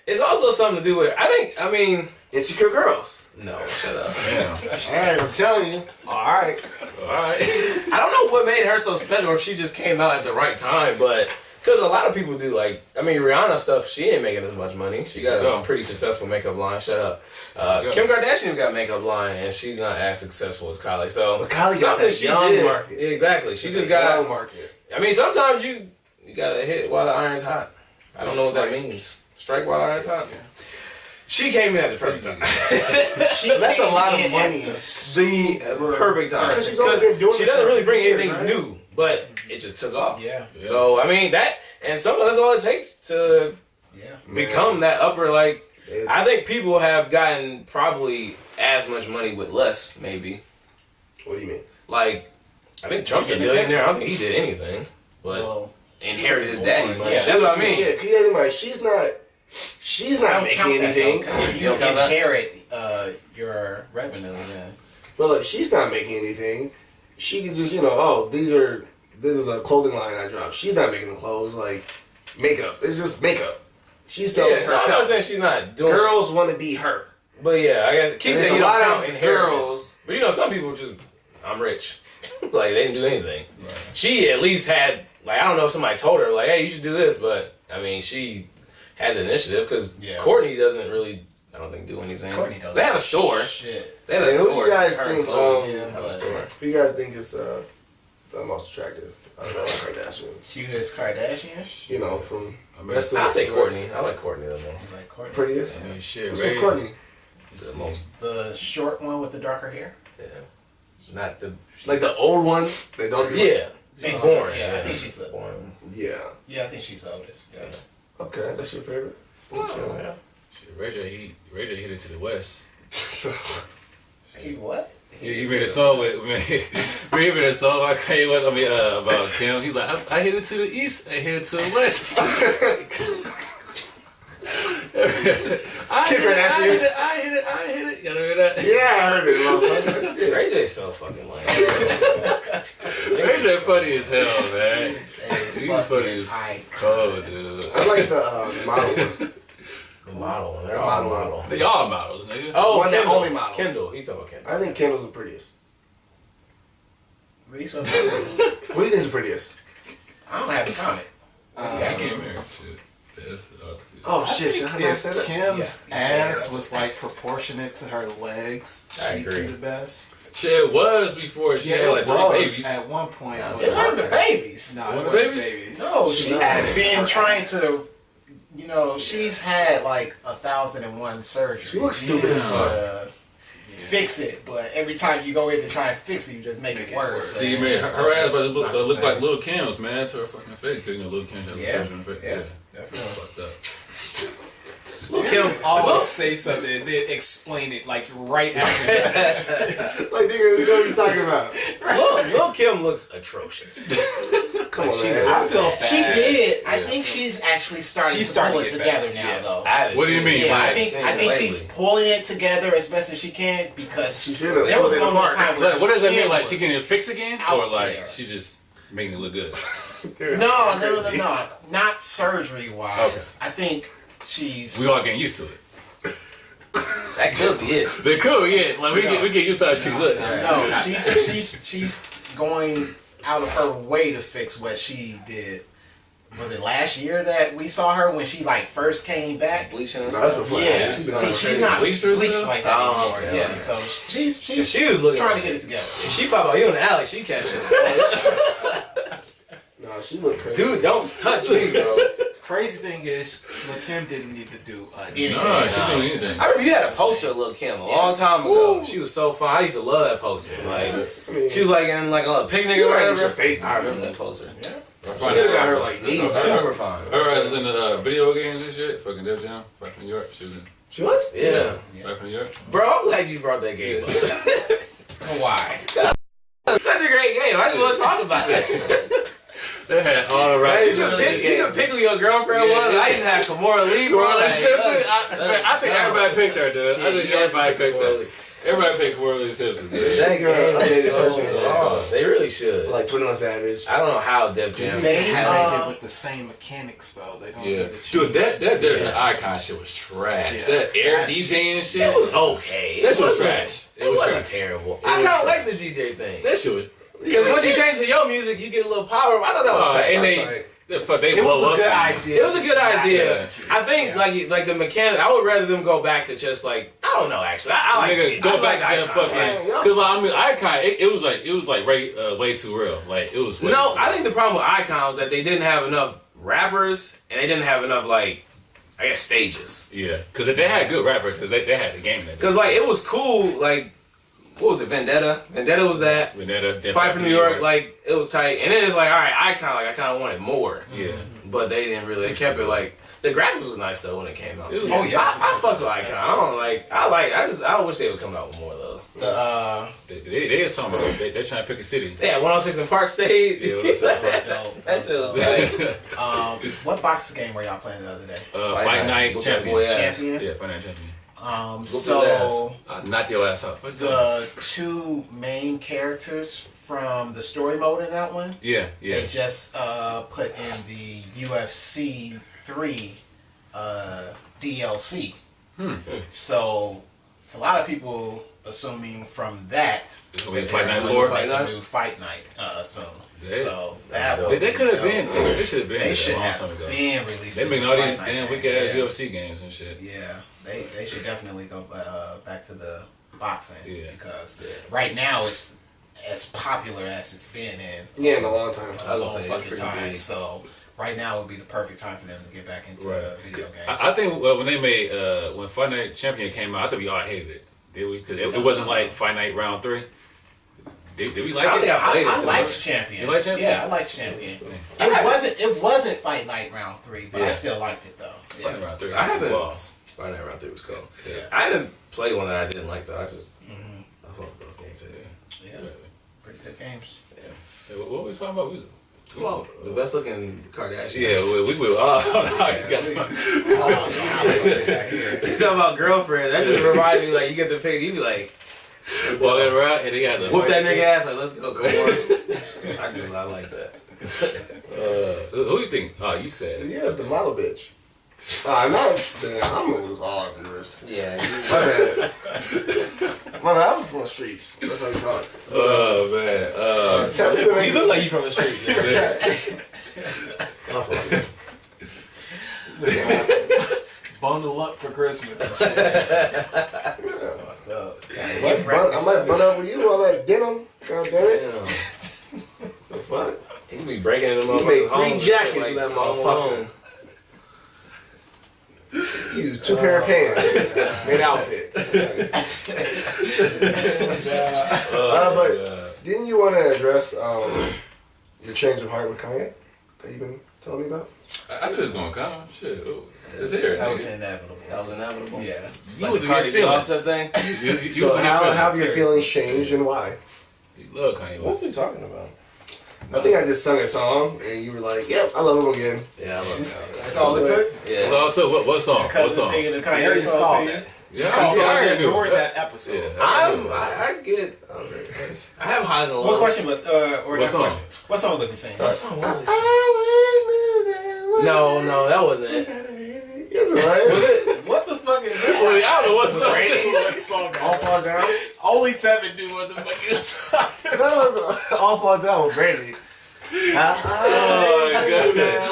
B: It's also something to do with, I mean,
A: Insecure girls.
B: no, shut up.
D: Damn.
A: Alright, I'm telling you. Alright.
D: Alright.
B: I don't know what made her so special, or if she just came out at the right time, but because a lot of people do, like, I mean, Rihanna stuff, she ain't making as much money. She got a pretty successful makeup line. Shut up. Kim Kardashian got a makeup line, and she's not as successful as Kylie. So
A: But Kylie got
B: something
A: that
B: she
A: young
B: did,
A: market.
B: exactly. She just
A: Young
B: got.
A: market.
B: I mean, sometimes you gotta hit while the iron's hot. I don't know what that means. Strike while the iron's hot. She came in at the perfect time.
A: That's a lot of money.
B: The perfect time.
A: Because she's only been doing
B: she
A: this
B: doesn't
A: for
B: really bring
A: years,
B: anything
A: right?
B: new, but it just took off.
C: Yeah.
B: So I mean that, and that's all it takes to
C: Yeah.
B: become that upper. Like
A: Yeah.
B: I think people have gotten probably as much money with less, maybe.
A: What do you mean?
B: Like I think Trump's a
C: An
B: billionaire. I don't think he did anything, but
C: Well,
B: inherited his
C: born,
B: daddy money.
C: yeah.
B: That's what I mean.
A: Shit, 'cause you think about it, she's not
C: I don't
A: making
C: count that,
A: anything.
C: though. If
B: You
C: you
B: don't count that?
C: inherit your revenue, then
A: But look, she's not making anything. She could just, oh, this is a clothing line I dropped. She's not making the clothes, like makeup. It's just makeup. She's selling
B: Yeah, no, I'm not
A: herself.
B: saying she's not doing.
A: Girls want to be her.
B: But yeah, I guess Keith
A: There's
B: said
A: a
B: you don't
A: lot
B: count
A: of
B: inheritance.
A: girls-
B: But some people just, I'm rich. Like, they didn't do anything. Right. She at least had, like, I don't know if somebody told her, like, hey, you should do this, but, I mean, she had the initiative, because Courtney doesn't really, I don't think, do anything.
C: Courtney doesn't.
B: They have a store.
C: Shit.
B: They have a
A: Who
B: store.
A: do you guys
B: Her
A: think,
B: clothes have a store.
A: who you guys think is the most attractive out of all the Kardashians?
C: Cutest Kardashian?
A: From
D: I mean,
A: rest of
B: I
A: the
B: say
A: stories.
B: Courtney. I like Courtney the most.
C: Like Courtney.
A: Prettiest?
D: I mean, shit,
A: What's
D: Ray,
A: Courtney?
B: The most,
C: The short one with the darker hair?
B: yeah. Not the,
A: Like the old one? They don't do
B: yeah. She's boring.
C: Yeah, I think she's the
B: boring.
A: Yeah.
C: Yeah, I think she's the oldest. Yeah.
A: Okay, that's your favorite?
B: Yeah.
D: shit, Ray J hit it to the west.
C: He what?
D: He made a song with he made a song about Kanye West. I mean, about Kim. He's like, I hit it to the east, I hit it to the west. I hit it. You know that?
A: Yeah, I heard it, motherfucker. Yeah.
B: Ray J's so fucking lame.
D: Ray J funny as hell, man. He's funny as
C: I
D: cold, dude.
A: I like the model one.
B: The model. They're
A: The
B: all
A: model.
B: model.
D: They all models, nigga.
B: Oh,
A: One that
B: Kendall.
A: only models.
B: Kendall. He's talking about Kendall.
A: I think Kendall's the prettiest.
C: Reese was-
A: Who do you think is the prettiest?
C: I don't have a comment.
D: I can't marry shit. That's,
A: Oh shit! Should I not say
E: If
A: that?
E: Kim's
C: Yeah.
E: ass was like proportionate to her legs,
B: I
E: she'd
B: agree.
E: be the best.
D: shit, it was before she had like
E: it
D: 3
E: was
D: babies.
E: at one point.
B: No,
E: but-
C: It wasn't the babies.
E: No,
D: One
E: it
D: of
E: wasn't
D: the
E: babies.
C: No, she
A: No.
C: had been trying to, she's had like 1,001 surgeries.
A: She looks stupid as fuck.
C: to fix it, but every time you go in to try and fix it, you just make it worse.
D: See, man, her ass about to look like Little Kim's, man, to her fucking face. Cause Little Kim had
C: Yeah.
D: surgery on her face.
C: Yeah.
D: Yeah, fucked up.
B: Lil' Kim's
E: Always say something and then explain it like right after this.
A: Like, nigga, you know what you're talking about.
B: Lil' Kim looks atrocious.
A: Come
B: Like,
A: on,
B: she-
A: man.
E: I feel bad.
C: She did. I
D: Yeah.
C: think she's actually starting
E: She's
C: to
E: starting
C: pull
E: to
C: it
E: get
C: together
E: better.
C: now,
B: Yeah.
C: though.
D: What do you mean?
C: Yeah, I
D: Like,
C: think she's pulling it together as best as she can because
A: She should've
C: there was
A: pulled it
C: a moment
A: apart.
C: in time where
D: Like, what does that
C: Kim
D: mean? Like,
C: was-
D: she getting it fixed again?
C: out
D: Or like,
C: there.
D: she just making it look good?
C: No, not surgery wise.
D: Okay.
C: I think she's.
D: We all getting used to it.
B: That could be it.
D: They're cool, yeah. Like, we get used to how she looks.
C: No, she's going out of her way to fix what she did was it last year that we saw her when she like first came back?
B: Bleaching and
A: No, that's
B: stuff.
A: before.
C: Yeah,
A: She's been
C: see,
A: on
C: she's not
D: Bleached
C: bleached
D: herself?
C: like that
B: Oh,
C: anymore.
B: yeah.
C: Yeah, so she's
B: She was looking
C: trying
B: like
C: to get it together.
B: If she pop out, you in the alley, she catch it.
A: No, she looked crazy.
B: Dude, don't touch me, bro.
E: Crazy thing is, Lil Kim didn't need to do
C: Anything.
D: No, she didn't do anything.
B: I remember you had a poster of Lil Kim a long time ago. She was so fun. I used to love that poster. Like,
A: I mean,
B: she was like in like a picnic
A: you
B: or
A: gotta get
B: whatever.
A: your face
B: I
A: down.
B: remember that poster.
C: Yeah.
A: She could have got her like knees.
B: Super fun.
D: Her ass was in the video games and shit. Fucking Def Jam. Fight from New York. She was in
A: She was?
B: Yeah.
D: Fight from New York.
B: Bro, I'm glad you brought that game up.
C: Why?
B: It's such a great game. I just want to talk about it.
D: They had all the
A: That
D: right.
A: is a really good
B: You
A: game.
B: can pick who your girlfriend was. I used to have Kimora Lee, bro.
D: Well,
B: Like,
D: Simpson, I think everybody picked her, dude. I think
B: Yeah,
D: everybody picked
B: Kimora
D: her.
B: Lee.
D: Everybody picked Worley Simpson, dude.
A: That girl
B: Game is
A: updated
B: so
A: version.
B: good.
A: Oh,
B: They really should.
A: like 21 Savage.
B: I don't know how Def Jam
C: They,
B: has
E: Make it with the same mechanics though. They don't
D: Yeah,
E: do the
D: dude, that
E: changes.
D: different icon shit was trash.
E: Yeah.
D: That air DJing and shit.
B: It was okay.
D: That shit was
B: wasn't-
D: trash.
B: It wasn't terrible. I kind of like the DJ thing.
D: That shit was.
B: Because once you change to your music, you get a little power. I thought that was trash.
D: And they
E: It was
D: blow
E: a
D: up.
E: good
D: on you.
E: idea.
B: It was a good idea.
E: executed.
B: I think like the mechanic. I would rather them go back to just like I don't know. Actually, I like
D: Nigga,
B: it.
D: go
B: I
D: back
B: like
D: to that
B: Icon.
D: fucking.
A: Like,
D: Cause like, I mean, Icon, it was like way too real. Like it was. Way
B: No,
D: too
B: I
D: real.
B: think the problem with Icon was that they didn't have enough rappers and they didn't have enough like I guess stages.
D: Yeah, cause they had good rappers. Cause they had the game.
B: Because like it was cool. Like what was it? Vendetta. Vendetta was that. Fight for New York. Like it was tight. And then it's like all right, Icon. Like I kind of wanted more.
D: Yeah.
B: But they didn't really. They kept it like the graphics was nice though when it came out.
D: It was-
C: Oh, yeah.
B: I fucked with Icon. I don't like. I wish they would come out with more though.
C: The
D: They is talking about they're trying to pick a city.
B: Yeah, 106 in Park State.
D: Yeah, 106 in Park
C: State.
B: That shit was tight.
C: what box game were y'all playing the other day?
D: Fight Night
B: Whoop that
D: Champion.
B: boy ass.
C: Champion.
D: Yeah, Fight Night Champion.
C: So
D: Knock your ass out.
C: the two main characters from the story mode in that one,
D: Yeah.
C: they just put in the UFC 3 DLC. So it's a lot of people assuming from that
D: It's gonna be
C: that
D: Fight
C: they're
D: Night
C: gonna
D: 4?
C: fight the new Fight Night soon.
D: Yeah.
C: So that
D: They could have been. They should have been.
C: They
D: a
C: should
D: long
C: have
D: time ago.
C: been released.
D: They
C: the
D: making
C: new
D: all these
C: Fight Night
D: damn
C: game.
D: wicked ass
C: Yeah.
D: UFC games and shit.
C: Yeah, they should definitely go back to the boxing
D: Yeah.
C: because right now it's as popular as it's been in
A: Yeah, in a long time.
B: I was
C: a
B: gonna
C: long
B: say, it's
C: fucking
B: pretty
C: time.
B: big.
C: So right now would be the perfect time for them to get back into
D: Right.
C: video games.
D: I think when they made when Fight Night Champion came out, I think we all hated it. Did we? Because it wasn't like Fight Night Round 3. Did we like
B: I don't
D: it?
B: think I played it
C: I
B: too
C: liked
B: much.
C: Champion.
D: You like Champion?
C: Yeah, I liked Champion. It wasn't Fight Night Round 3, but I
D: Yeah.
C: still liked it though.
D: Fight Night Round 3.
B: I haven't-
D: Falls.
B: Fight Night Round 3 was cool.
D: Yeah.
B: I didn't play one that I didn't like though. I just
C: Mhm.
B: I fucked with those games.
C: Yeah, pretty good games.
D: Hey, what were we talking about?
B: Come on, the best looking Kardashian.
D: Yeah, we will. Oh,
B: You talking about girlfriend? That just reminds me like you get the pic. You be like,
D: walking around and they got the
B: whoop that nigga ass. Like let's go, come on. I like that.
D: who you think? Oh, you said.
A: Yeah, the model bitch. I'm gonna lose all of yours.
B: Yeah.
A: My bad. My bad, I'm from the streets. That's how we talk.
D: Oh man.
A: Tell me
B: You look like you from the streets. Man.
A: I'm from
E: Bundle up for Christmas. And shit.
A: I might butt up with you all that denim. God damn it.
B: Damn.
A: The fuck?
B: You be breaking in them
A: You made
B: motherfuckers'
A: 3
B: homes
A: jackets
B: and
A: with
B: shit
A: that
B: like,
A: motherfucker. You used 2 pair of pants. Made outfit. But didn't you want to address your change of heart with Kanye that you've been telling me about?
D: I knew this was gonna come. Shit, it's here.
C: That was
D: nigga.
C: inevitable.
B: That was inevitable.
C: Yeah.
D: You
B: Like
D: was
B: the
D: in your
B: Cardi B
D: feelings.
B: Offset thing.
D: You
A: So
D: was in
A: how have your
D: serious.
A: feelings changed and why?
D: You love Kanye
B: What
D: West.
B: was you talking about?
A: I think I just sung a song and you were like, "Yep, I love him again."
B: Yeah, I love that.
C: That's all it took.
B: Yeah.
D: Well, so what song? What
C: Cousin
D: song?
C: singing the
E: I already
C: Kanye song
E: installed
C: to you.
E: that.
D: Yeah,
E: Called
D: I
E: I
D: already knew.
E: enjoyed that episode.
D: Yeah.
B: I get. I have highs and lows.
C: What question was, or
D: What
C: that
D: song?
C: question? What song was he singing?
B: What song was it?
A: I
B: No, that wasn't it.
A: Yes, right.
C: What the fuck is that?
D: Well, I don't know what song.
E: What song?
A: All Fall Down.
E: Only Tevin knew what the fuck he was talking
A: That was All Fall Down was crazy.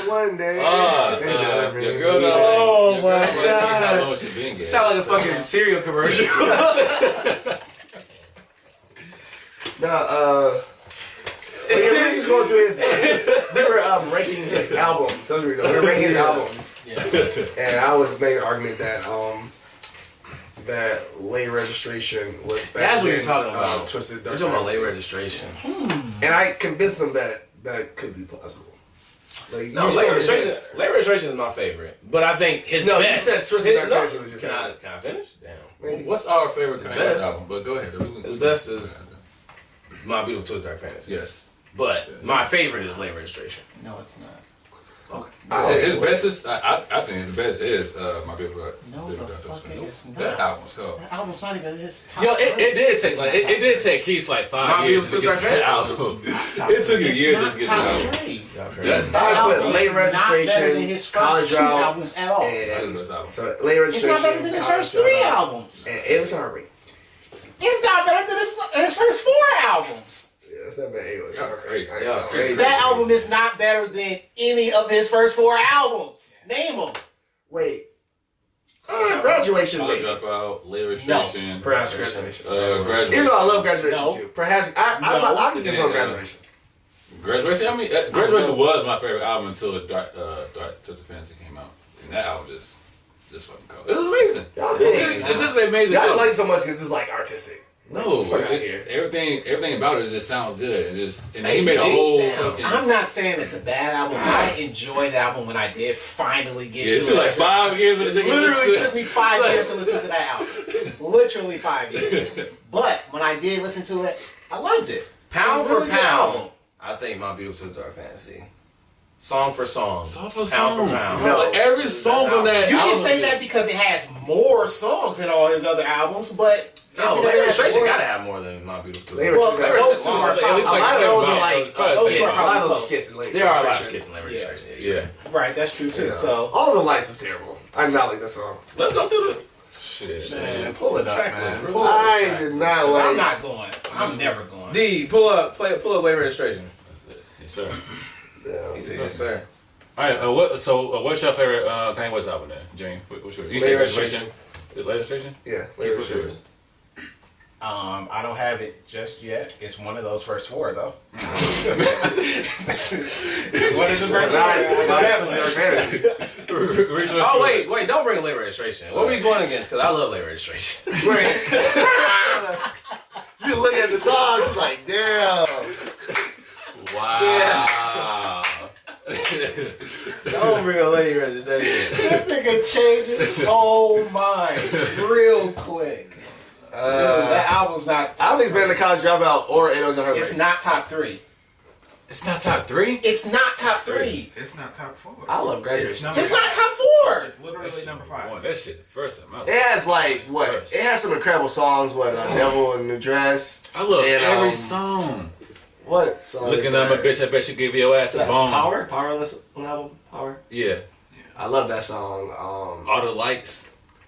A: One day.
D: Your girl got
C: Oh my
D: God.
B: Sound like a fucking cereal commercial.
A: We're just going through his. We were ranking his albums. That's what we were ranking his albums.
C: Yeah.
A: And I was making an argument that that Late Registration was better.
B: That's what you're
A: than,
B: talking about.
A: Twisted
B: We're
A: Dark
B: talking about
A: Fantasy.
B: late registration.
A: And I convinced him that could be possible. Like,
B: No,
A: you
B: late
A: still
B: registration.
A: hits.
B: Late registration is my favorite, but I think his
A: No, you
B: best.
A: said Twisted Dark
B: no,
A: Fantasy was your
B: can I
A: favorite.
B: finish? Damn.
A: Maybe.
D: What's our favorite Kanye
B: Best.
D: album? But go ahead.
B: His best is My Beautiful Twisted Dark Fantasy.
D: Yes.
B: But my favorite is Late Registration.
C: No, it's not.
D: His best is, I think his best is My Beautiful Dark.
C: No, the fuck it's not.
D: That album's cool.
C: That album's not even his top.
D: Yo, it did take like it did take Keith like 5
B: My
D: years to
B: Beautiful
D: get to that
B: Dark
D: album.
C: Top
D: It took you
C: it's
D: years
C: not
D: to get to
C: top
D: that album.
C: three.
D: That
C: That
A: I put
C: album
A: Late
C: is not better
A: Registration,
C: than his
A: College
C: first two
A: Dropout,
C: albums at all.
D: is the
A: and
D: best album.
A: so Late
C: It's
A: Registration.
C: not better than his
A: College
C: first three
A: Dropout,
C: albums.
A: And Aliens Heartbreak.
C: It's not better than his first four albums.
A: Yeah, that's not bad. Aliens
D: Y'all
A: Heartbreak.
D: crazy.
B: Y'all crazy.
C: That album is not better than any of his first four albums. Name them.
A: Wait. Graduation,
D: College
A: maybe.
D: Dropout, Late Registration.
A: Perhaps Graduation.
D: Graduation.
A: Even though I love Graduation
C: No.
A: too. Perhaps I can get some Graduation.
D: Graduation. I mean, Graduation was my favorite album until Dark Twisted Fantasy came out, and that album just fucking cool. It was amazing.
A: Y'all
D: It's
A: did.
D: just an amazing.
A: Y'all just
D: album.
A: like it so much because it's like artistic.
D: No,
A: Fuck out here.
D: everything about it just sounds good. And he made a whole fucking.
C: I'm not saying it's a bad album. I enjoyed the album when I did finally get
D: Yeah, it
C: to
D: took
C: it.
D: like 5 years.
C: It literally took me 5 years to listen to that album. Literally 5 years. But when I did listen to it, I loved it.
B: Pound
C: It's a really
B: for
C: good
B: pound,
C: album.
B: I think My Beautiful Twisted Dark Fantasy. Song for song.
D: Song for
B: Pound
D: song.
B: for pound.
A: No.
D: Like, every song on that
C: You
D: album
C: can say
D: is-
C: that because it has more songs than all his other albums, but
B: No,
C: because
B: Late
C: it has
B: Registration
C: more-
B: gotta have more than My Beautiful
A: Late
B: Twisted
C: Well,
B: Dark
A: Registration.
C: those two are
D: At least
C: probably
A: A lot of those are like
C: those are
A: skits. A lot of
C: probably
A: those
C: close.
A: skits in Late
B: There are a lot of
A: Registration.
B: skits in Late
C: Yeah.
B: Registration.
D: Yeah.
C: Right, that's true too.
A: Yeah.
C: So
A: All the Lights was terrible. I did not like that song.
B: Let's go through the.
D: Shit.
C: man, pull it up,
B: Track
C: man.
B: list.
C: Pull it up,
A: I
C: man.
A: did not
C: I'm
A: like.
C: not going. I'm never going.
B: D, pull up Late Registration.
D: Yes, sir.
A: Yeah.
B: He said, yes, sir.
D: All right. What's your favorite Kanye West album then, Jane? What's yours? You
A: Late
D: said
A: Registration.
D: Late Registration.
A: Yeah.
D: Keith,
A: Late
D: what's yours?
C: I don't have it just yet. It's one of those first four though. What is the first four? I don't have it.
B: Oh, wait, don't bring Late Registration. What are we going against? Because I love Late Registration.
A: Wait. You look at the songs, you're like, damn.
D: Wow.
B: Don't bring a Late Registration.
C: This nigga changed his whole mind real quick. Dude, that album's not.
A: I don't think it's better than College Dropout or 808s and
C: It's
A: Heartbreak.
C: not top three.
D: It's not top 3.
C: It's not top three.
F: It's not top four.
A: I love
F: It's
A: Graduation.
F: number
C: It's not
F: five.
C: top four.
F: It's literally number 5.
D: That shit first in my life.
A: It has like what? It has some incredible songs. What? Devil in a New Dress.
D: I love
A: And,
D: every song.
A: What song?
D: Looking
A: is
D: at my
A: that?
D: bitch, I bet you give your ass
A: Is
D: a
A: that
D: bone.
A: Power. Powerless album. Power.
D: Yeah.
A: I love that song.
D: All the likes.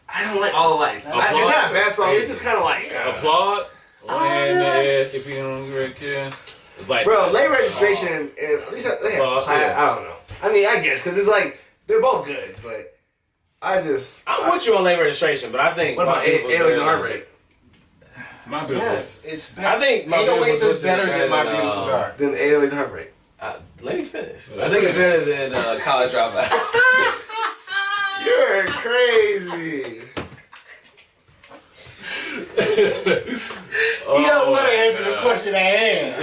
A: I don't like All the Lights. It's not a bad song. It's just kind of like.
D: Applaud. One hand in the air if you don't really care. It's like
A: Bro, Late Registration and at least they have
D: Well,
A: class.
D: yeah.
A: I don't know. I mean, I guess because it's like they're both good, but I just.
B: I'm with you on Late Registration, but I think.
A: What about
B: My Beautiful
A: 808s and
B: Dark-
A: Heartbreak?
D: My beautiful.
C: Yes, it's better.
B: I think My
C: 808s
B: Beautiful
C: is
B: Twisted
C: better
B: is
C: than My
B: better
C: Beautiful
B: than,
C: Dark.
A: Then 808s and Heartbreak.
B: Let me finish. I think it's better than College Dropout.
A: You're crazy.
C: You don't want to answer the question at hand.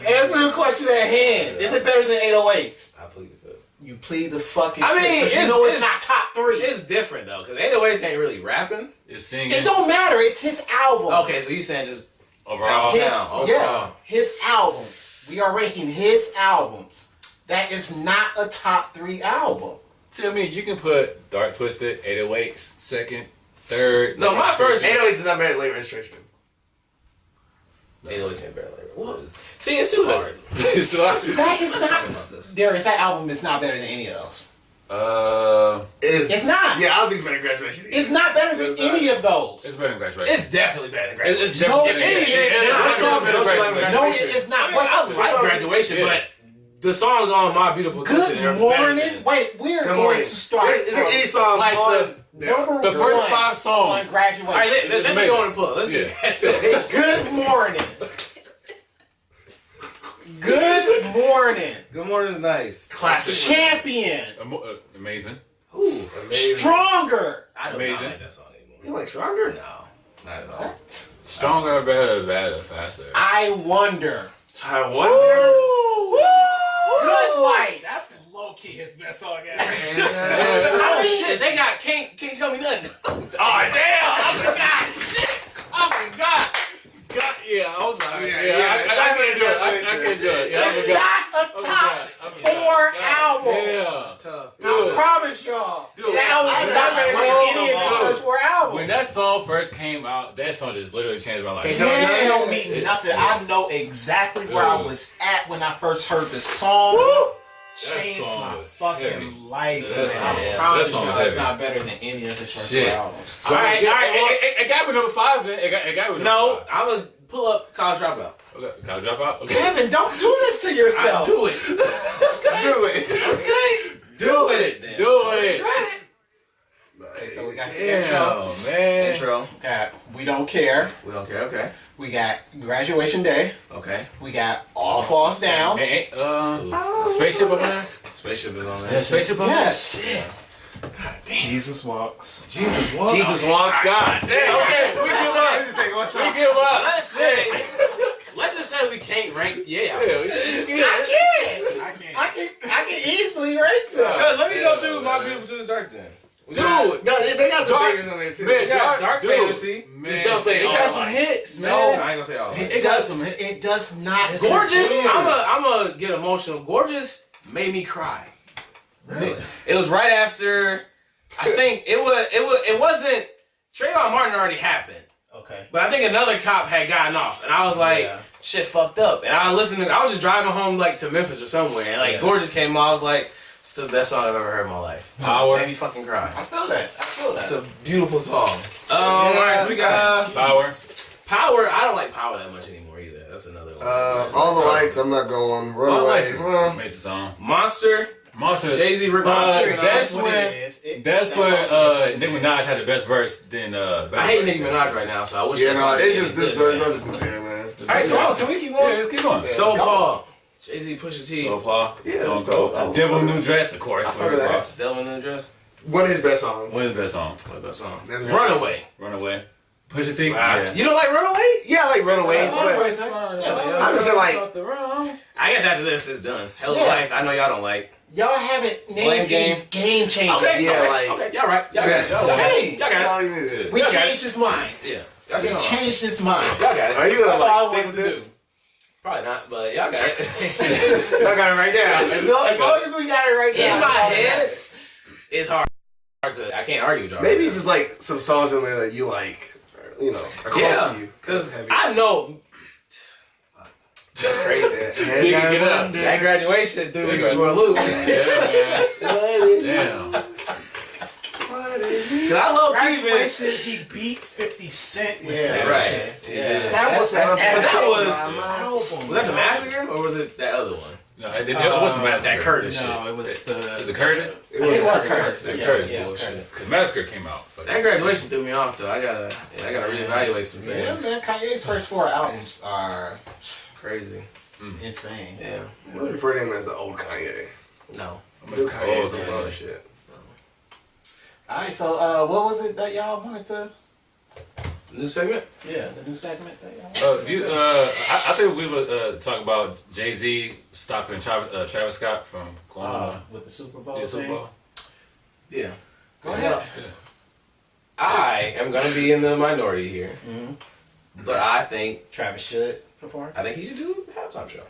C: Answer the question at hand. Is it better than 808s?
B: I plead the fifth.
C: You plead the fucking
B: I mean,
C: fifth, but you
B: it's-
C: know it's
B: it's-
C: not top three.
B: It's different though, because 808s ain't really rapping.
D: It's singing.
C: It don't matter. It's his album.
B: Okay, so you saying just
D: Overall.
C: His,
B: Overall.
C: yeah, his albums. We are ranking his albums. That is not a top three album.
D: Tell me, you can put Dark Twisted, 808s, second, third.
B: No, my first-
A: 808s is not better than Late Registration.
B: 808s ain't better. What? See, it's too hard.
D: So I
C: That is not.
B: about this.
C: Darius, that album is not better than any of those. It's not.
A: Yeah, I don't think it's better than Graduation.
C: It's not better than
A: It's not.
C: any of those.
D: it's better than Graduation.
B: It's definitely better than Graduation.
D: It's
C: No,
D: definitely
C: it is.
D: it's
A: What songs
D: better than
A: don't you like
D: Graduation.
C: No,
A: Graduation?
C: it is not.
B: I
C: What's
B: like Graduation,
D: Yeah.
B: but the songs on My Beautiful Twisted are
C: Good
B: better
C: morning.
B: than-
C: Wait, we're
A: Good
C: going
A: morning.
C: to start
A: Is
C: from
A: it any song
D: like
A: on?
C: number
D: The first
C: one
D: 5 songs.
C: on graduation.
B: All right, let's
D: amazing.
B: go on the pull. Let's get
C: Good morning. Good morning.
B: Good morning is nice.
A: Classic.
C: Champion.
D: Amazing.
B: Ooh,
A: Amazing.
C: Stronger.
B: I don't
D: Amazing.
B: like that song anymore.
A: You like Stronger?
B: No, not at all.
D: Stronger, better, faster.
C: I wonder.
A: I wonder.
C: Good light. That's low key his best song ever.
B: Oh shit, they got can't tell me nothing.
D: Oh damn! I
B: forgot. Shit, I forgot. Yeah, I was like,
D: I can't do it. I can't do it. Yeah, I forgot.
C: Not a top 4 album.
D: Yeah.
B: It's tough.
C: I promise y'all.
D: Dude,
C: That album is not better than any of the first 4 albums.
D: When that song first came out, that song just literally changed my life.
A: Can't
C: Can't
A: tell
C: tell me nothing. I know exactly where I was at when I first heard the song. Changed
D: song
C: my
D: was
C: fucking
D: heavy.
C: life.
D: That
C: Man.
D: song-
C: I
D: that
C: promise
D: song
C: you,
D: was
C: it's
D: heavy.
C: not better than any of his first
D: Shit.
C: 4 albums.
D: So,
B: All right,
D: it got me number 5, man. It got me number
B: No,
D: 5.
B: I'm gonna pull up College Dropout.
D: Okay, can I drop out? Okay.
C: Kevin, don't do this to yourself.
B: Do it.
A: Do it.
C: Okay.
B: Do it. Then.
D: Do it.
C: Okay, so we got the intro.
D: Damn, man.
B: Intro.
C: Got We Don't Care.
B: We don't care. Okay.
C: We got Graduation Day.
B: Okay.
C: We got All Falls Down.
D: Hey, spaceship over there?
B: Spaceship is on
D: Yeah,
B: there.
D: spaceship over there?
C: Yes.
B: Shit.
E: Jesus walks.
B: Jesus walks.
A: Jesus walks. God damn.
D: Okay, we give up.
A: Just say, what's
D: We
A: up?
D: give up.
B: Let's just say we can't rank. Yeah.
C: I can easily rank them.
B: Let me go through My Beautiful Twisted Dark then.
D: Dude,
A: No, they got some
D: Dark-
A: bangers on there too.
D: man,
B: Dark
D: dude,
B: Fantasy.
D: Man.
A: Just don't say
D: it
A: all
D: got some
A: right.
D: hits, man.
B: No, I ain't gonna say all that.
D: It got some hits.
C: It does not.
B: Gorgeous.
D: weird.
B: I'm gonna get emotional. Gorgeous made me cry. It was right after. I think it wasn't. Trayvon Martin already happened,
C: Okay.
B: but I think another cop had gotten off, and I was like,
C: Yeah.
B: shit fucked up. And I listened to. I was just driving home like to Memphis or somewhere, and like
C: Yeah.
B: Gorgeous came on. I was like, it's the best song I've ever heard in my life.
D: Power.
B: Made me fucking cry.
C: I feel that.
B: It's a beautiful song. Alright, so we got
D: Power.
B: Power. I don't like Power that much anymore either. That's another one.
A: All the lights. I'm not going. Run away.
D: Makes a song.
B: Monster.
D: Monster.
B: Jay-Z ripped
C: Monster,
B: Monster.
D: that's
C: what
D: when-
C: it is.
D: That's
C: all
D: where
C: it is.
D: Nicki Minaj had the best verse than
B: I hate Nicki Minaj right now, so I wish
A: Yeah,
B: that
A: no,
B: song
A: it's
B: didn't
A: just this
B: exist, man.
A: doesn't compare, man.
B: Alright, come on, can we keep going?
D: Yeah, let's keep going.
B: So Paul, Jay-Z, Pusha T.
D: So Paul.
A: Yeah,
D: So
A: let's go.
D: Devil New Dress, of course.
A: heard of that.
D: Ross.
B: Devil New Dress.
A: One of his best songs.
D: What is the best song?
B: What that song?
A: That's-
B: Runaway.
D: Runaway. Pusha T.
A: Wow.
B: You don't like Runaway?
A: Yeah, I like Runaway.
C: Runaway's
A: But
C: nice.
A: I'm just saying, like,
B: I guess after this it's done. Hell of
C: Yeah.
B: Life. I know y'all don't like.
C: Y'all haven't
B: Blame
C: named
B: Game.
C: any game changers.
B: Okay,
A: Yeah,
B: okay,
A: like-
B: okay, y'all right. Y'all got it.
A: Yeah.
B: Y'all got
C: Hey.
B: it. Y'all
A: that's
B: got
A: all you need.
C: We
B: Okay.
C: changed his mind.
B: it. Yeah.
C: We changed his mind.
B: Y'all got it.
A: Are you gonna
C: That's all I
A: like
C: wanted
A: stick
C: to
A: with
C: do.
B: Probably not, but y'all got it.
A: I got it right now.
C: As long as we got it right now.
B: In my
C: that's all that
B: head,
C: matters.
B: it's hard to. I can't argue with y'all.
A: Maybe it's just like some songs in there that you like, or, you know, are close
B: Yeah,
A: to you.
B: because
A: Heavy.
B: I know. That's crazy.
D: Dig it up.
B: That graduation threw me for a loop.
D: Damn.
B: Cause I love keeping.
E: Graduation, he beat 50 Cent with
C: Yeah,
E: that
B: right.
E: shit.
B: Yeah.
C: That was
A: That's-
C: epic.
B: that was-
C: album.
B: Was that the Massacre or was it that other one?
D: No, it wasn't Massacre.
B: That Curtis
E: No, it was the.
D: Is it Curtis?
C: It was Curtis.
D: It's
C: Yeah,
D: Curtis.
C: yeah,
B: Bullshit.
C: Curtis.
D: Because Massacre came out.
B: shit. That graduation threw me off though. I gotta reevaluate some
C: Yeah,
B: things.
C: man. Kanye's first 4 albums are
B: Crazy.
C: insane.
B: Yeah.
A: I would refer to him as the old Kanye.
B: No.
A: New Kanye is
D: Oh,
A: a
D: yeah.
A: lot of shit.
C: Alright, so what was it that y'all wanted to?
B: New segment?
C: Yeah, the new segment that y'all wanted.
D: I think we would talk about Jay-Z stopping Travis Scott from going on
C: With the Super Bowl
D: the Super
C: thing.
D: Bowl.
B: Yeah.
C: Go ahead.
B: I am gonna be in the minority here,
C: Mhm.
B: but I think
C: Travis should perform.
B: he should do a halftime show.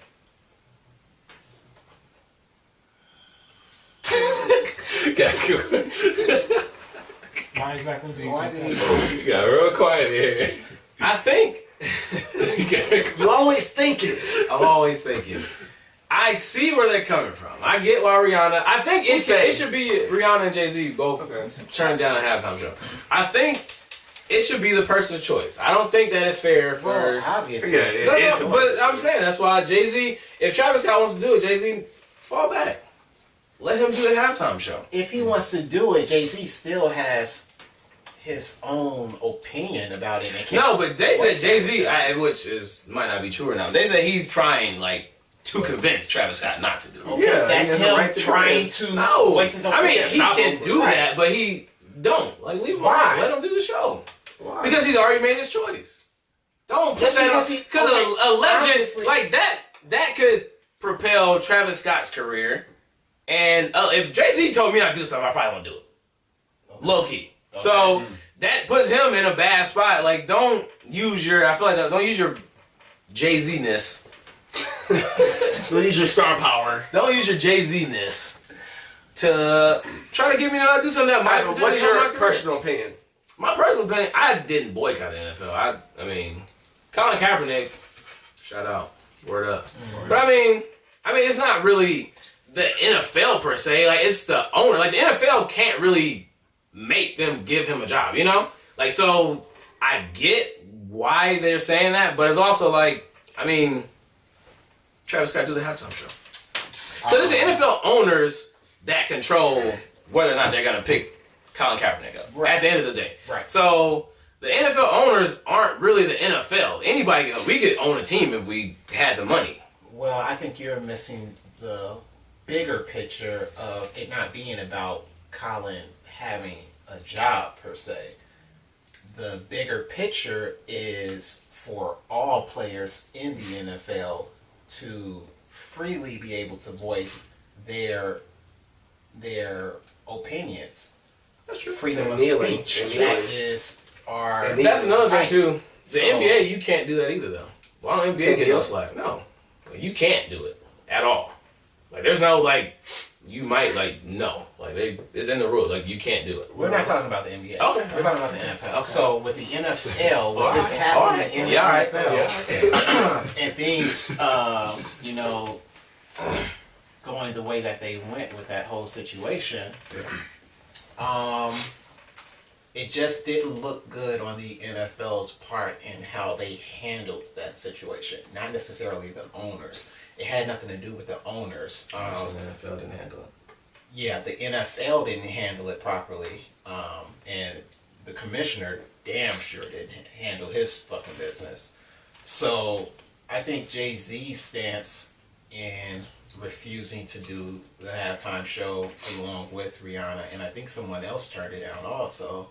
E: Why exactly do you
C: Why
E: think
C: did
E: that?
C: he?
D: You got real quiet here.
B: I think
A: You always thinking.
B: I'm always thinking. I see where they're coming from. I get why Rihanna. I think it should be Rihanna and Jay-Z both turn down a halftime show. I think it should be the person's choice. I don't think that is fair for.
C: Well, obviously.
A: Yeah,
C: it's-
A: yeah.
B: But I'm saying that's why Jay-Z. If Travis Scott wants to do it, Jay-Z fall back. Let him do the halftime show.
C: If he wants to do it, Jay-Z still has his own opinion about it.
B: No, but they said Jay-Z, which might not be true or not. They said he's trying to convince Travis Scott not to do it.
C: Okay, that's him trying to voice his own opinion.
B: He can do that, but he don't. Leave him alone. Let him do the show.
A: Why?
B: Because he's already made his choice. Don't put that on. Because a legend like that could propel Travis Scott's career. And if Jay-Z told me not to do something, I probably won't do it. Okay. Low key. Okay. So that puts him in a bad spot. Don't use your Jay-Z-ness.
A: Don't use your star power.
B: Don't use your Jay-Z-ness to try to get me to do something that might.
A: What's your personal opinion?
B: My personal opinion, I didn't boycott the NFL. I mean, Colin Kaepernick, shout out, word up. But I mean, it's not really the NFL per se. It's the owner. The NFL can't really make them give him a job, so I get why they're saying that, but it's also Travis Scott do the halftime show. So it's the NFL owners that control whether or not they're gonna pick Colin Kaepernick up at the end of the day.
C: Right.
B: So the NFL owners aren't really the NFL. We could own a team if we had the money.
C: Well, I think you're missing the bigger picture of it not being about Colin having a job per se. The bigger picture is for all players in the NFL to freely be able to voice their opinions.
B: That's true.
C: Freedom of speech. That's
B: another thing too. The NBA, you can't do that either though. Why don't NBA get no slack? No. You can't do it at all. There's no you might no. It's in the rules. You can't do it.
C: We're not talking about the NBA.
B: Okay.
C: We're talking about the NFL. Okay. So with the NFL,
B: what
C: is happening in the NFL, and things, going the way that they went with that whole situation, it just didn't look good on the NFL's part in how they handled that situation. Not necessarily the owners. It had nothing to do with the owners.
B: The NFL didn't handle it.
C: Yeah, the NFL didn't handle it properly, and the commissioner damn sure didn't handle his fucking business. So I think Jay-Z's stance in refusing to do the halftime show along with Rihanna, and I think someone else turned it down also,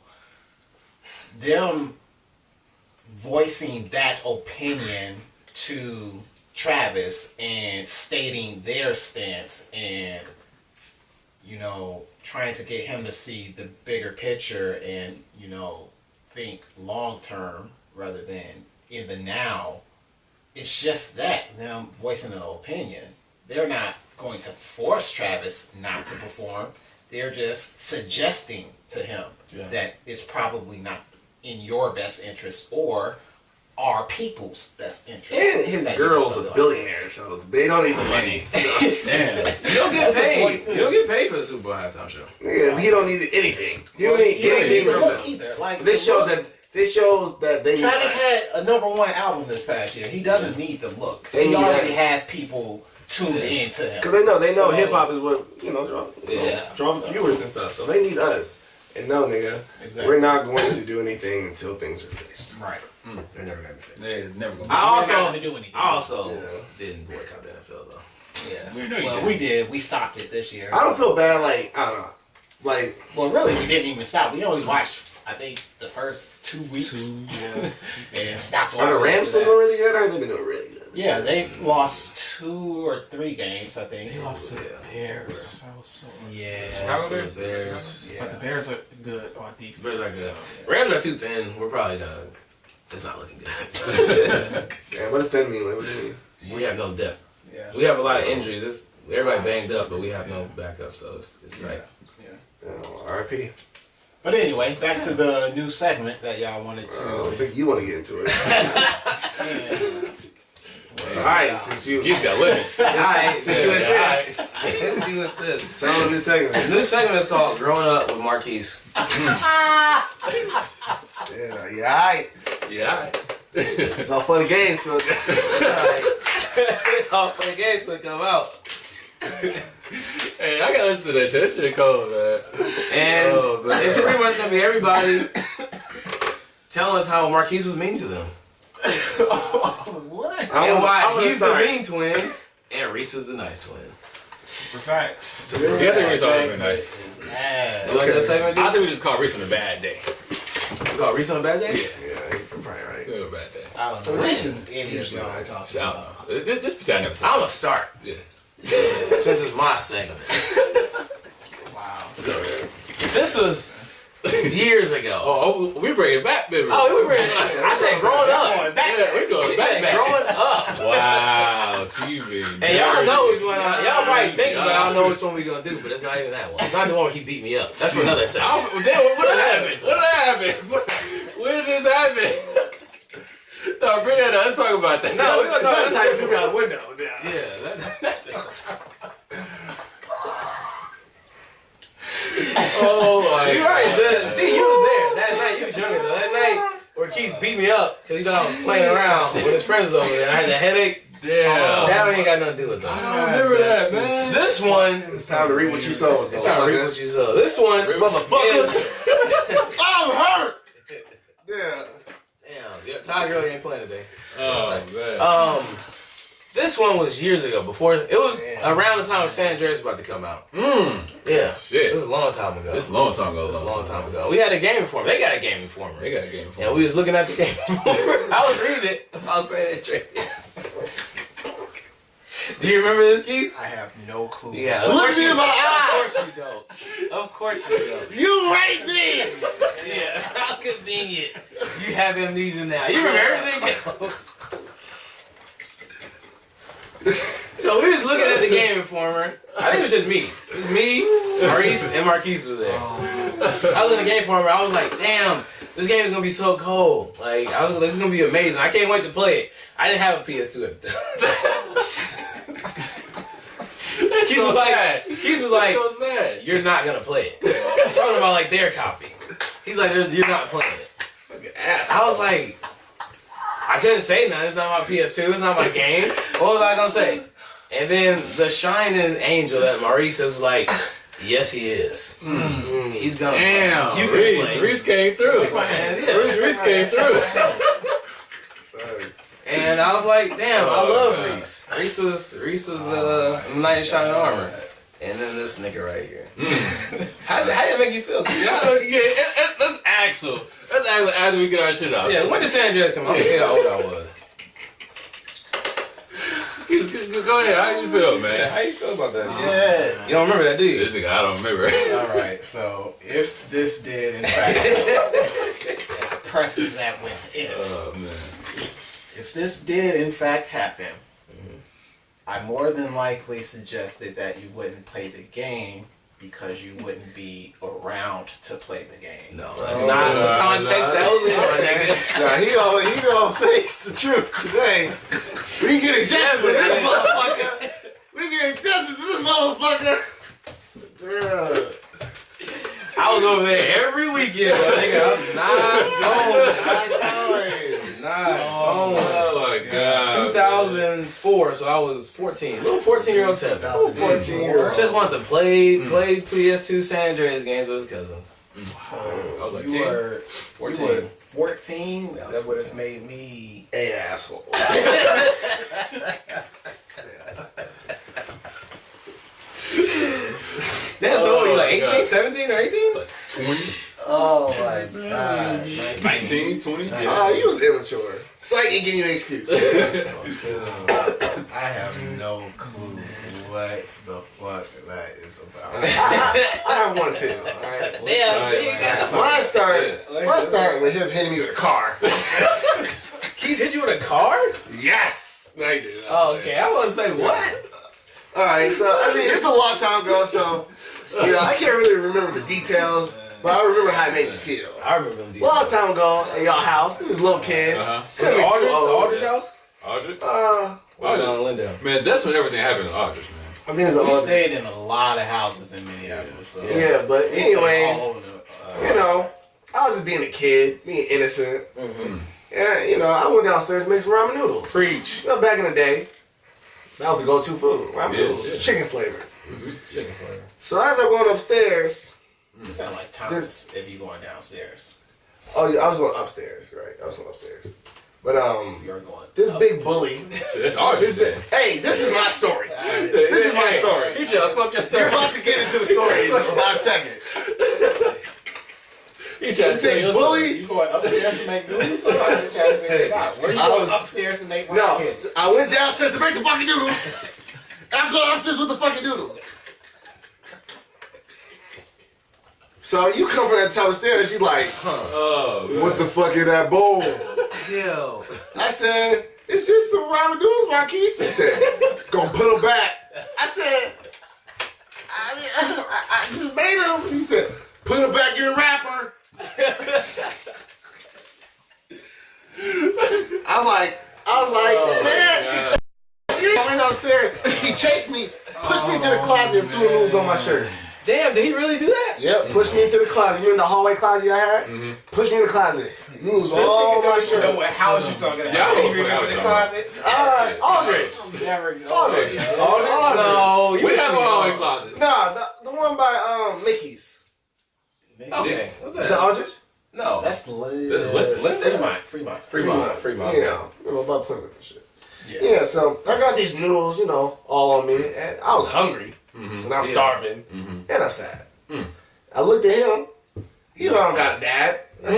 C: them voicing that opinion to Travis and stating their stance and trying to get him to see the bigger picture and think long term rather than in the now. It's just that them voicing an opinion. They're not going to force Travis not to perform. They're just suggesting to him that it's probably not in your best interest or our people's best interest.
A: And his girl's a billionaire, so they don't need the money.
B: Damn. You don't get paid. You don't get paid for the Super Bowl halftime show.
A: Yeah, he don't need anything. He don't need anything from them.
C: Either.
A: This shows that they.
C: Travis had a #1 album this past year. He doesn't need the look. He already has people tuned into him.
A: Because they know hip hop is what draw viewers and stuff. So they need us. And no, nigga, we're not going to do anything until things are fixed.
C: Right.
A: They're never gonna be fixed.
D: They're never gonna.
B: I also
A: didn't
B: boycott the NFL though.
C: Yeah. Well, we did. We stopped it this year.
A: I don't feel bad. I don't know.
C: Well, really, we didn't even stop. We only watched, I think, the first 2 weeks. And stopped watching.
A: Are the Rams still doing really good, or have they been doing really good?
C: Yeah, they've lost 2 or 3 games, I think.
E: They lost to the Bears. That was so
B: The Bears.
C: Yeah.
E: But the Bears are good on defense.
B: Bears are good. Rams are too thin. We're probably gonna. It's not looking good.
A: Yeah, what does thin mean? What does it mean?
B: We have no depth.
C: Yeah.
B: We have a lot of injuries. Everybody banged up, but we have no backup, so it's tight.
A: R.I.P.
C: But anyway, back to the new segment that y'all wanted to.
A: I think you want to get into it. Alright, since you
B: got limits.
A: Since you insist. Tell them the new segment.
B: The new segment is called Growing Up with Marquise.
A: Aight.
B: It's
A: all fun and games, so
B: all for the games to come out.
D: Hey, I gotta listen to that shit. That shit cold, man.
B: And it's pretty much gonna be everybody telling us how Marquise was mean to them.
C: What?
B: And why he's the mean twin and Reese is the nice twin.
E: Super facts.
D: I think Reese always been nice.
B: You like that segment, dude?
D: I think we just call Reese on a bad day.
B: You call Reese on a bad day?
A: Yeah, you're probably right.
D: Yeah, a bad day.
C: I don't know. Reese and idiots y'all are talking
D: I
C: about.
D: don't know. Just pretend I never said
B: I'm gonna start.
D: Yeah.
B: Since it's my segment.
E: Wow.
B: This was years ago.
D: Oh, we bring it back, baby.
B: Oh, we were. I said growing up.
D: Yeah, we going
B: He
D: back,
B: said
D: back.
B: growing up.
D: Wow, TV.
B: And y'all know which one. Y'all probably think about. I don't know which one we gonna do, but it's not even that one. It's not the one where he beat me up. That's for another section.
D: What happened? What happened? When did this happen? No, bring that up. Let's talk about that.
B: No, we're gonna talk about
A: That's how you took out a window.
D: Oh my
B: You're right. You was there that night. You was younger though. That night where Keith beat me up because he thought I was playing around with his friends over there. I had a headache.
D: Damn.
B: That one ain't got nothing to do with that.
D: I don't remember that, man.
B: This one,
A: It's time to read what you sold.
B: it's time to read what you saw. This one,
A: Motherfuckers.
B: is-
A: I'm hurt. Yeah.
B: Damn, Todd Gurley ain't playing today.
D: Oh, man.
B: This one was years ago. Before it was around the time San Andreas was about to come out. Yeah,
D: Shit.
B: This is a long time ago.
D: This is a long time ago.
B: This is a long time ago. We had a Game Informer. They got a Game Informer.
D: They got a game for
B: And we was looking at the Game Informer. I was reading it about San Andreas. Do you remember this, Keith?
C: I have no clue.
B: Yeah.
A: Look me in my eye.
B: Of course you don't. Of course you don't.
A: You raped me.
B: Yeah. How convenient. You have amnesia now. You remember everything else. So we was looking at the Game Informer. I think it was just me. It was me, Maurice, and Marquise was there. I was in the Game Informer. I was like, damn, this game is gonna be so cold. Like, this is gonna be amazing. I can't wait to play it. I didn't have a PS2 at the time. Keith was like,
D: so sad.
B: you're not gonna play it. I'm talking about like their copy. He's like, you're not playing it.
A: Fucking ass.
B: I was like, I couldn't say nothing. It's not my PS2. It's not my game. What was I gonna say? And then the shining angel that Maurice is like, yes, he is. He's gonna.
D: Damn.
B: You can play.
D: Reese came through.
B: Yeah.
D: Reese came through.
B: And I was like, damn, I love Reese. Reese was knight in shining armor. And then this nigga right here. How did it make you feel?
D: Let's ask him. Let's ask him after we get our shit off.
B: Yeah, when did San Andreas come out? I'm gonna tell you how old I was.
D: Go ahead. How you feel, man?
B: How you feel about that?
C: Yeah.
B: You don't remember that, do you?
D: This nigga, I don't remember.
C: All right. So if this did in fact, preface that with if.
D: Oh man.
C: If this did in fact happen, I more than likely suggested that you wouldn't play the game because you wouldn't be around to play the game.
B: No, that's not the context that was in, my nigga.
A: Nah, he gonna face the truth today. We get adjusted to this motherfucker. We get adjusted to this motherfucker. Yeah.
B: I was over there every weekend, my nigga. I'm not
D: Oh my god.
B: 2004, so I was 14. Little 14-year-old Tevin.
A: 14-year-old.
B: Just wanted to play PS2 San Andreas games with his cousins.
D: I was like
C: You
D: 10.
C: were
B: 14.
C: You were 14. That would have made me.
A: Hey, asshole.
B: That's so old. You like 18, 17, or 18?
D: 20,
C: Oh my god.
D: 19, 20.
A: Oh, you was immature. Psych, ain't giving you an excuse.
C: I have no clue what the fuck that is about.
A: I have one too. Alright.
B: Yeah,
A: Mine started with him hitting me with a car.
B: Keith hit you with a card?
A: Yes! No, he did.
B: Oh, okay. I was gonna say, what?
A: Alright, so, I mean, it's a long time ago, so, you know, I can't really remember the details, but I remember how it made me feel.
B: I remember them.
A: A long time ago, at y'all house, we was little kids.
D: Uh-huh.
B: Was it Aldridge house?
D: Aldridge?
B: Was it on Lindale?
D: Man, that's when everything happened in Aldridge, man.
A: I think it was a
C: We
A: little
C: stayed in a lot of houses in Minneapolis. So
A: Yeah, but
C: we stayed all
A: anyways,
C: over the,
A: you know, I was just being a kid, being innocent.
B: Mm-hmm.
A: Yeah, you know, I went downstairs to make some ramen noodles.
B: Preach.
A: You know, back in the day. That was a go-to food. Ramen
D: Yeah,
A: noodles,
D: yeah.
A: chicken flavor.
B: Chicken flavor.
A: So as I'm going upstairs,
C: You sound like Thomas if you going downstairs.
A: oh yeah, I was going upstairs, right? I was going upstairs. But
C: You're going.
A: this big bully.
D: So that's ours.
A: Hey, this is my story. This is my story.
D: You trying to fuck your
A: You're
D: story.
A: about to get into the story in about a second.
D: You trying
A: This
D: to tell
A: big
D: your
A: bully.
C: You going upstairs to make noodles? Or I'm just trying to figure it out. Where you
A: I
C: going
A: was-
C: upstairs to make
A: No,
C: ramen?
A: I went downstairs to make the fucking noodles. And I'm going upstairs with the fucking noodles. So you come from that top of the stairs, you like,
D: Oh,
A: what the fuck in that bowl?
B: Yo.
A: I said, it's just some ramen noodles, Marquise. He said, gonna put them back. I said, I just made them. He said, put them back in the wrapper. I was like, man, you went downstairs. He chased me, pushed me to the closet and threw the noodles on my shirt.
B: Damn, did he really do that?
A: Yep, pushed me into the closet. You in the hallway closet I had? Pushed me in the closet. Noodles all on my
C: You know
A: shirt.
C: what house you talking about?
D: Yeah, I don't
C: you remember
D: know
C: the
D: what
C: closet?
A: Aldrich.
C: Never.
A: Aldrich.
B: No, you
D: we have a
B: really
D: hallway
B: don't.
D: closet.
A: Nah, the one by Mickey's.
B: Okay. What's
A: The
B: that?
A: Aldrich?
B: No.
C: That's lit.
D: That's lit.
C: Fremont.
B: Fremont.
A: Yeah, you know, about Plymouth and shit. Yeah, so I got these noodles, you know, all on me, and I was hungry, so now I'm starving, and I'm sad. I looked at him. He don't got a dad. I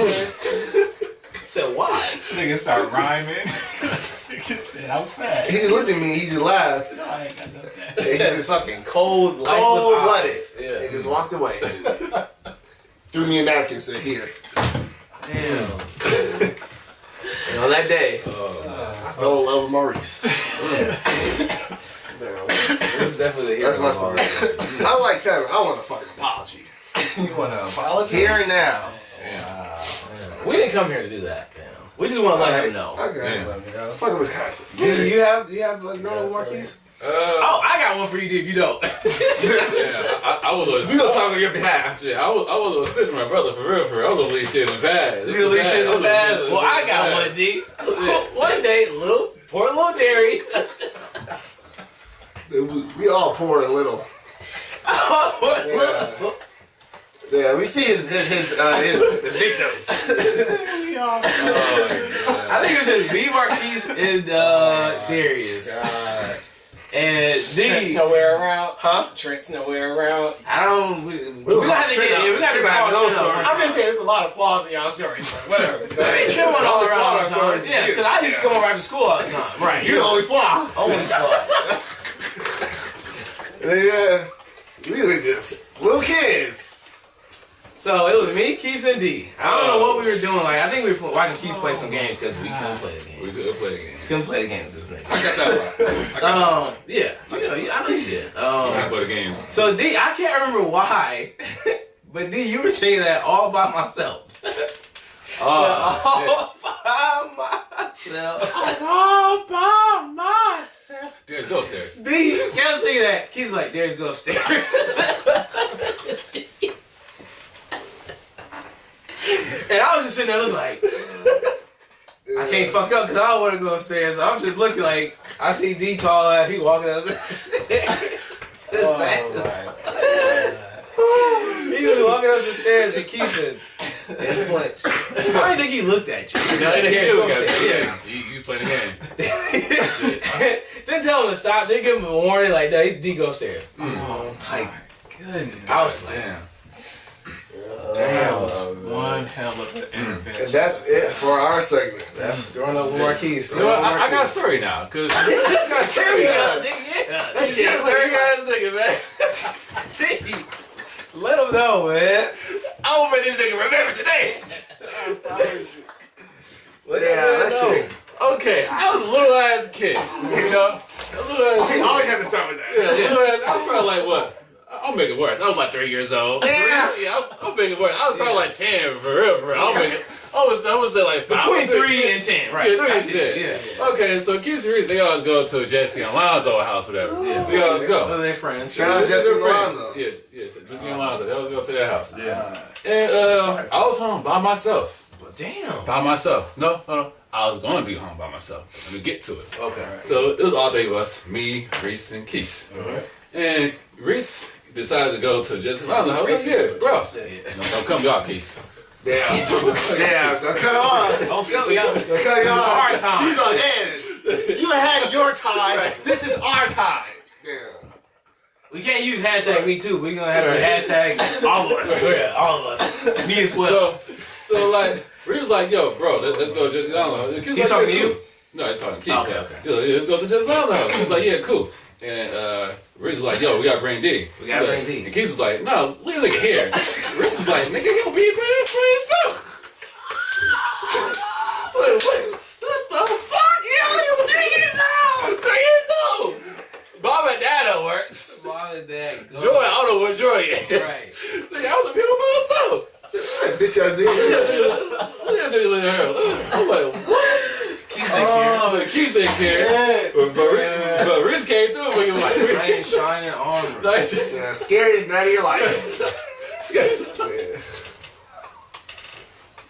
B: Said why?
F: This nigga start rhyming. Nigga said, I'm sad.
A: he just looked at me. He just laughed.
F: No, I ain't got nothing.
A: He
B: Just fucking cold, lifeless
A: cold-blooded.
B: eyes.
A: He
B: Yeah.
A: just walked away. Threw me a napkin and said, "Here."
B: Damn.
A: And on that day, I fell in love with Maurice.
B: This is definitely the
A: That's my
B: hero.
A: story. I like telling. I want a fucking apology
C: You want to apologize?
A: here and now.
B: We didn't come here to do that, man. We just want to let him know.
A: Okay.
C: Let me know.
A: Fucking Wisconsin.
B: Do you have like normal Marquise? Oh, I got one for you, dude. You don't.
D: Yeah, I was
A: We gonna talk on your behalf.
D: Yeah, I was a snitch with my brother for real. I was gonna leave shit in the bag.
B: You leave shit in the bag? Well, I got one, D. One day, poor little Derry.
A: We all poor and little. Yeah, we see his victims.
F: We all.
B: I think it's just me, Marquise, and Darius. And
C: Trent's
B: D.
C: nowhere around.
B: Huh?
C: Trent's nowhere around.
B: I don't. We gonna have to get. We got to
A: Trent have
B: call
A: no
B: Trent
A: story.
B: up.
C: I'm just saying, there's a lot of flaws in y'all stories, but whatever. Go ahead.
B: Trent went all
A: The
B: around all
A: only
B: the
A: flaw in
B: time.
A: stories is
B: Yeah,
A: you.
B: because I used to go around to school all the time. Right.
A: You're the only flaw.
B: only flaw.
A: Yeah, we were just little kids.
B: So it was me, Keith, and D. I don't know what we were doing. Like I think we were watching Keith play some games because we couldn't play the game.
D: We could play the game.
B: Couldn't play the game with this
D: I
B: nigga.
D: got that right.
B: Yeah, you know, I know you did.
D: I can't play the game.
B: So D, I can't remember why, but D, you were saying that all by myself. All by myself.
C: All by myself.
D: Dude, go upstairs.
B: D, can't say that. He's like, there's go upstairs. And I was just sitting there looking like, I can't fuck up because I don't want to go upstairs. So I'm just looking like, I see D tall ass, he walking up the stairs. He was walking up the stairs and Keith said, and flinched. I don't think he looked at you.
D: No,
B: Yeah,
D: you
B: go
D: got
B: upstairs.
D: it. You play the game.
B: Then tell him to stop. Then give him a warning like that. He go upstairs.
F: Oh,
B: Like,
F: goodness.
B: I was like,
D: Damn.
B: damn.
F: One hell of an intervention.
A: And that's it for our segment.
B: That's growing up with Marquise.
D: You know what? I got a story now, cause
B: There we go. Yeah. That shit.
D: very ass nigga, man.
B: Let him know, man.
D: I hope this nigga remember today.
A: That shit.
D: Okay, I was a little ass kid, you know. A little ass
A: We
D: kid.
A: always have to start with that.
D: Yeah, little ass. I was probably like what? I'll make it worse. I was like 3 years old.
A: Yeah.
D: I'll make it worse. I was probably like 10 for real. I'll make it. I would say like 5.
B: Between 3 and 10, right?
D: Yeah, 3
B: I
D: and
B: get
D: 10.
B: you, Yeah.
D: Okay, so kids and Reese, they always go to Jesse and Lonzo house, whatever. Yeah, we always go.
B: So they friends.
A: Shout out Jesse and Lonzo.
D: Yeah, so Jesse and Lonzo, they always go to their house.
C: Yeah.
D: And I was home by myself.
B: Damn.
D: By myself. No. I was going to be home by myself. Let me get to it.
B: Okay.
D: So it was all three of us, me, Reese, and Keith. And Reese decided to go to Jessica's Island. I was like, yeah, bro. Don't come y'all, Keith.
A: Damn. Don't cut off.
B: Don't cut me out.
A: Don't cut you off.
B: Our time.
A: He's on edge. You had your time. This is our time. Damn.
B: We can't use hashtag me too. We're gonna have a hashtag all of us. Yeah, all of us. Me as well.
D: So like, Reese was like, yo, bro, let's go to Jessica's Island.
B: He talking to you?
D: No, he's talking to Keith.
B: Okay.
D: He's like, let's go to Jessica's Island. He's like, yeah, cool. And Reese was like, yo, we gotta bring D.
B: We gotta bring D.
D: And Keith was like, no, leave a nigga here. Reese was like, nigga, he'll be here for himself. What the fuck? Yeah, he was 3 years old. 3 years old. Mom and Dad don't work.
B: Mom and Dad.
D: Joy, I don't know where Joy is.
B: Right.
D: Nigga, I was a beautiful myself.
A: Bitch, I did.
D: Look at this little girl. I'm like, what? Keith didn't care. But Riz came through when he was like,
B: Rain, shining armor.
D: Nice.
A: Yeah, scariest night of your life.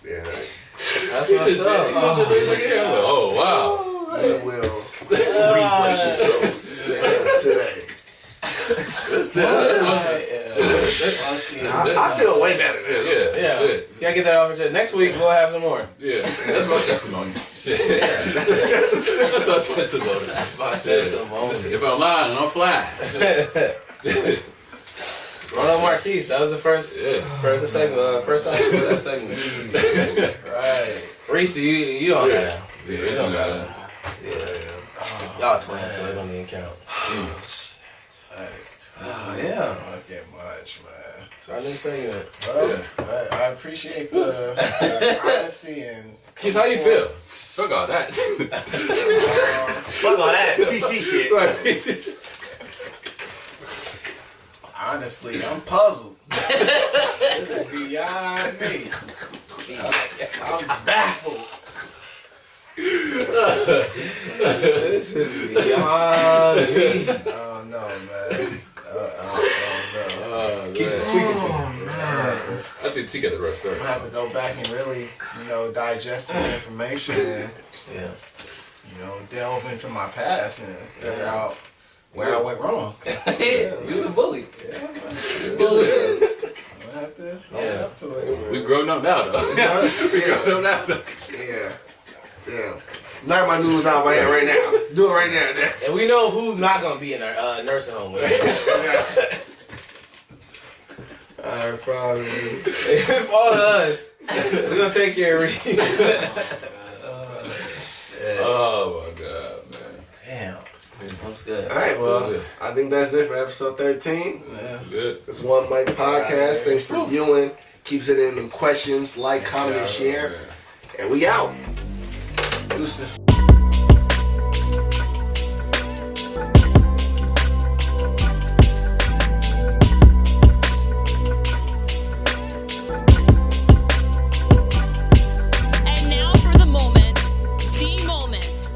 A: Yeah.
B: That's what's up.
D: Oh, wow.
A: I will replace yourself today. I feel way better now.
B: Yeah. You gotta get that off your chest. Next week we'll have some more.
D: Yeah. That's my testimony. Shit. That's my testimony.
B: That's my testimony.
D: If I'm lying, I'm flying.
B: Ronald Marquise, that was the first segment. First time for that segment.
C: Right.
B: Reese, you don't got that.
D: Yeah,
B: You don't got that. Yeah. Y'all twins, so it don't even count. Yeah.
C: Don't get much, man.
B: So our new segment.
C: Well, I appreciate the honesty and.
D: Keith, how you feel? Fuck all that.
A: Fuck all that PC shit.
D: Right.
C: Honestly, I'm puzzled. This is beyond me. I'm baffled.
B: This is beyond me.
C: I don't know, man. I don't know.
B: Keep tweaking.
D: I think T got the right story.
C: I'm gonna have to go back and really, digest this information and, delve into my past and figure out where I went wrong.
B: You was a bully.
C: Yeah,
B: You a bully.
C: I'm gonna have to own up to it.
D: We grown up now, though. We grown up now, though.
A: Yeah. Knock my news out of my head right now. Do it right now.
B: And we know who's not gonna be in our nursing home with us.
A: I promise.
B: If all of us, we're gonna take care of Reese.
D: Oh my god, man.
B: Damn. That's good.
A: All right, well, I think that's it for episode 13.
C: Yeah.
D: Good.
A: It's One Mic Podcast. Thanks for viewing. Keep sending them questions, like, comment, and share. And we out.
C: Deuces.
G: And now for the moment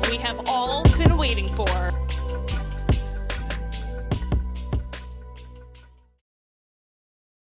G: we have all been waiting for.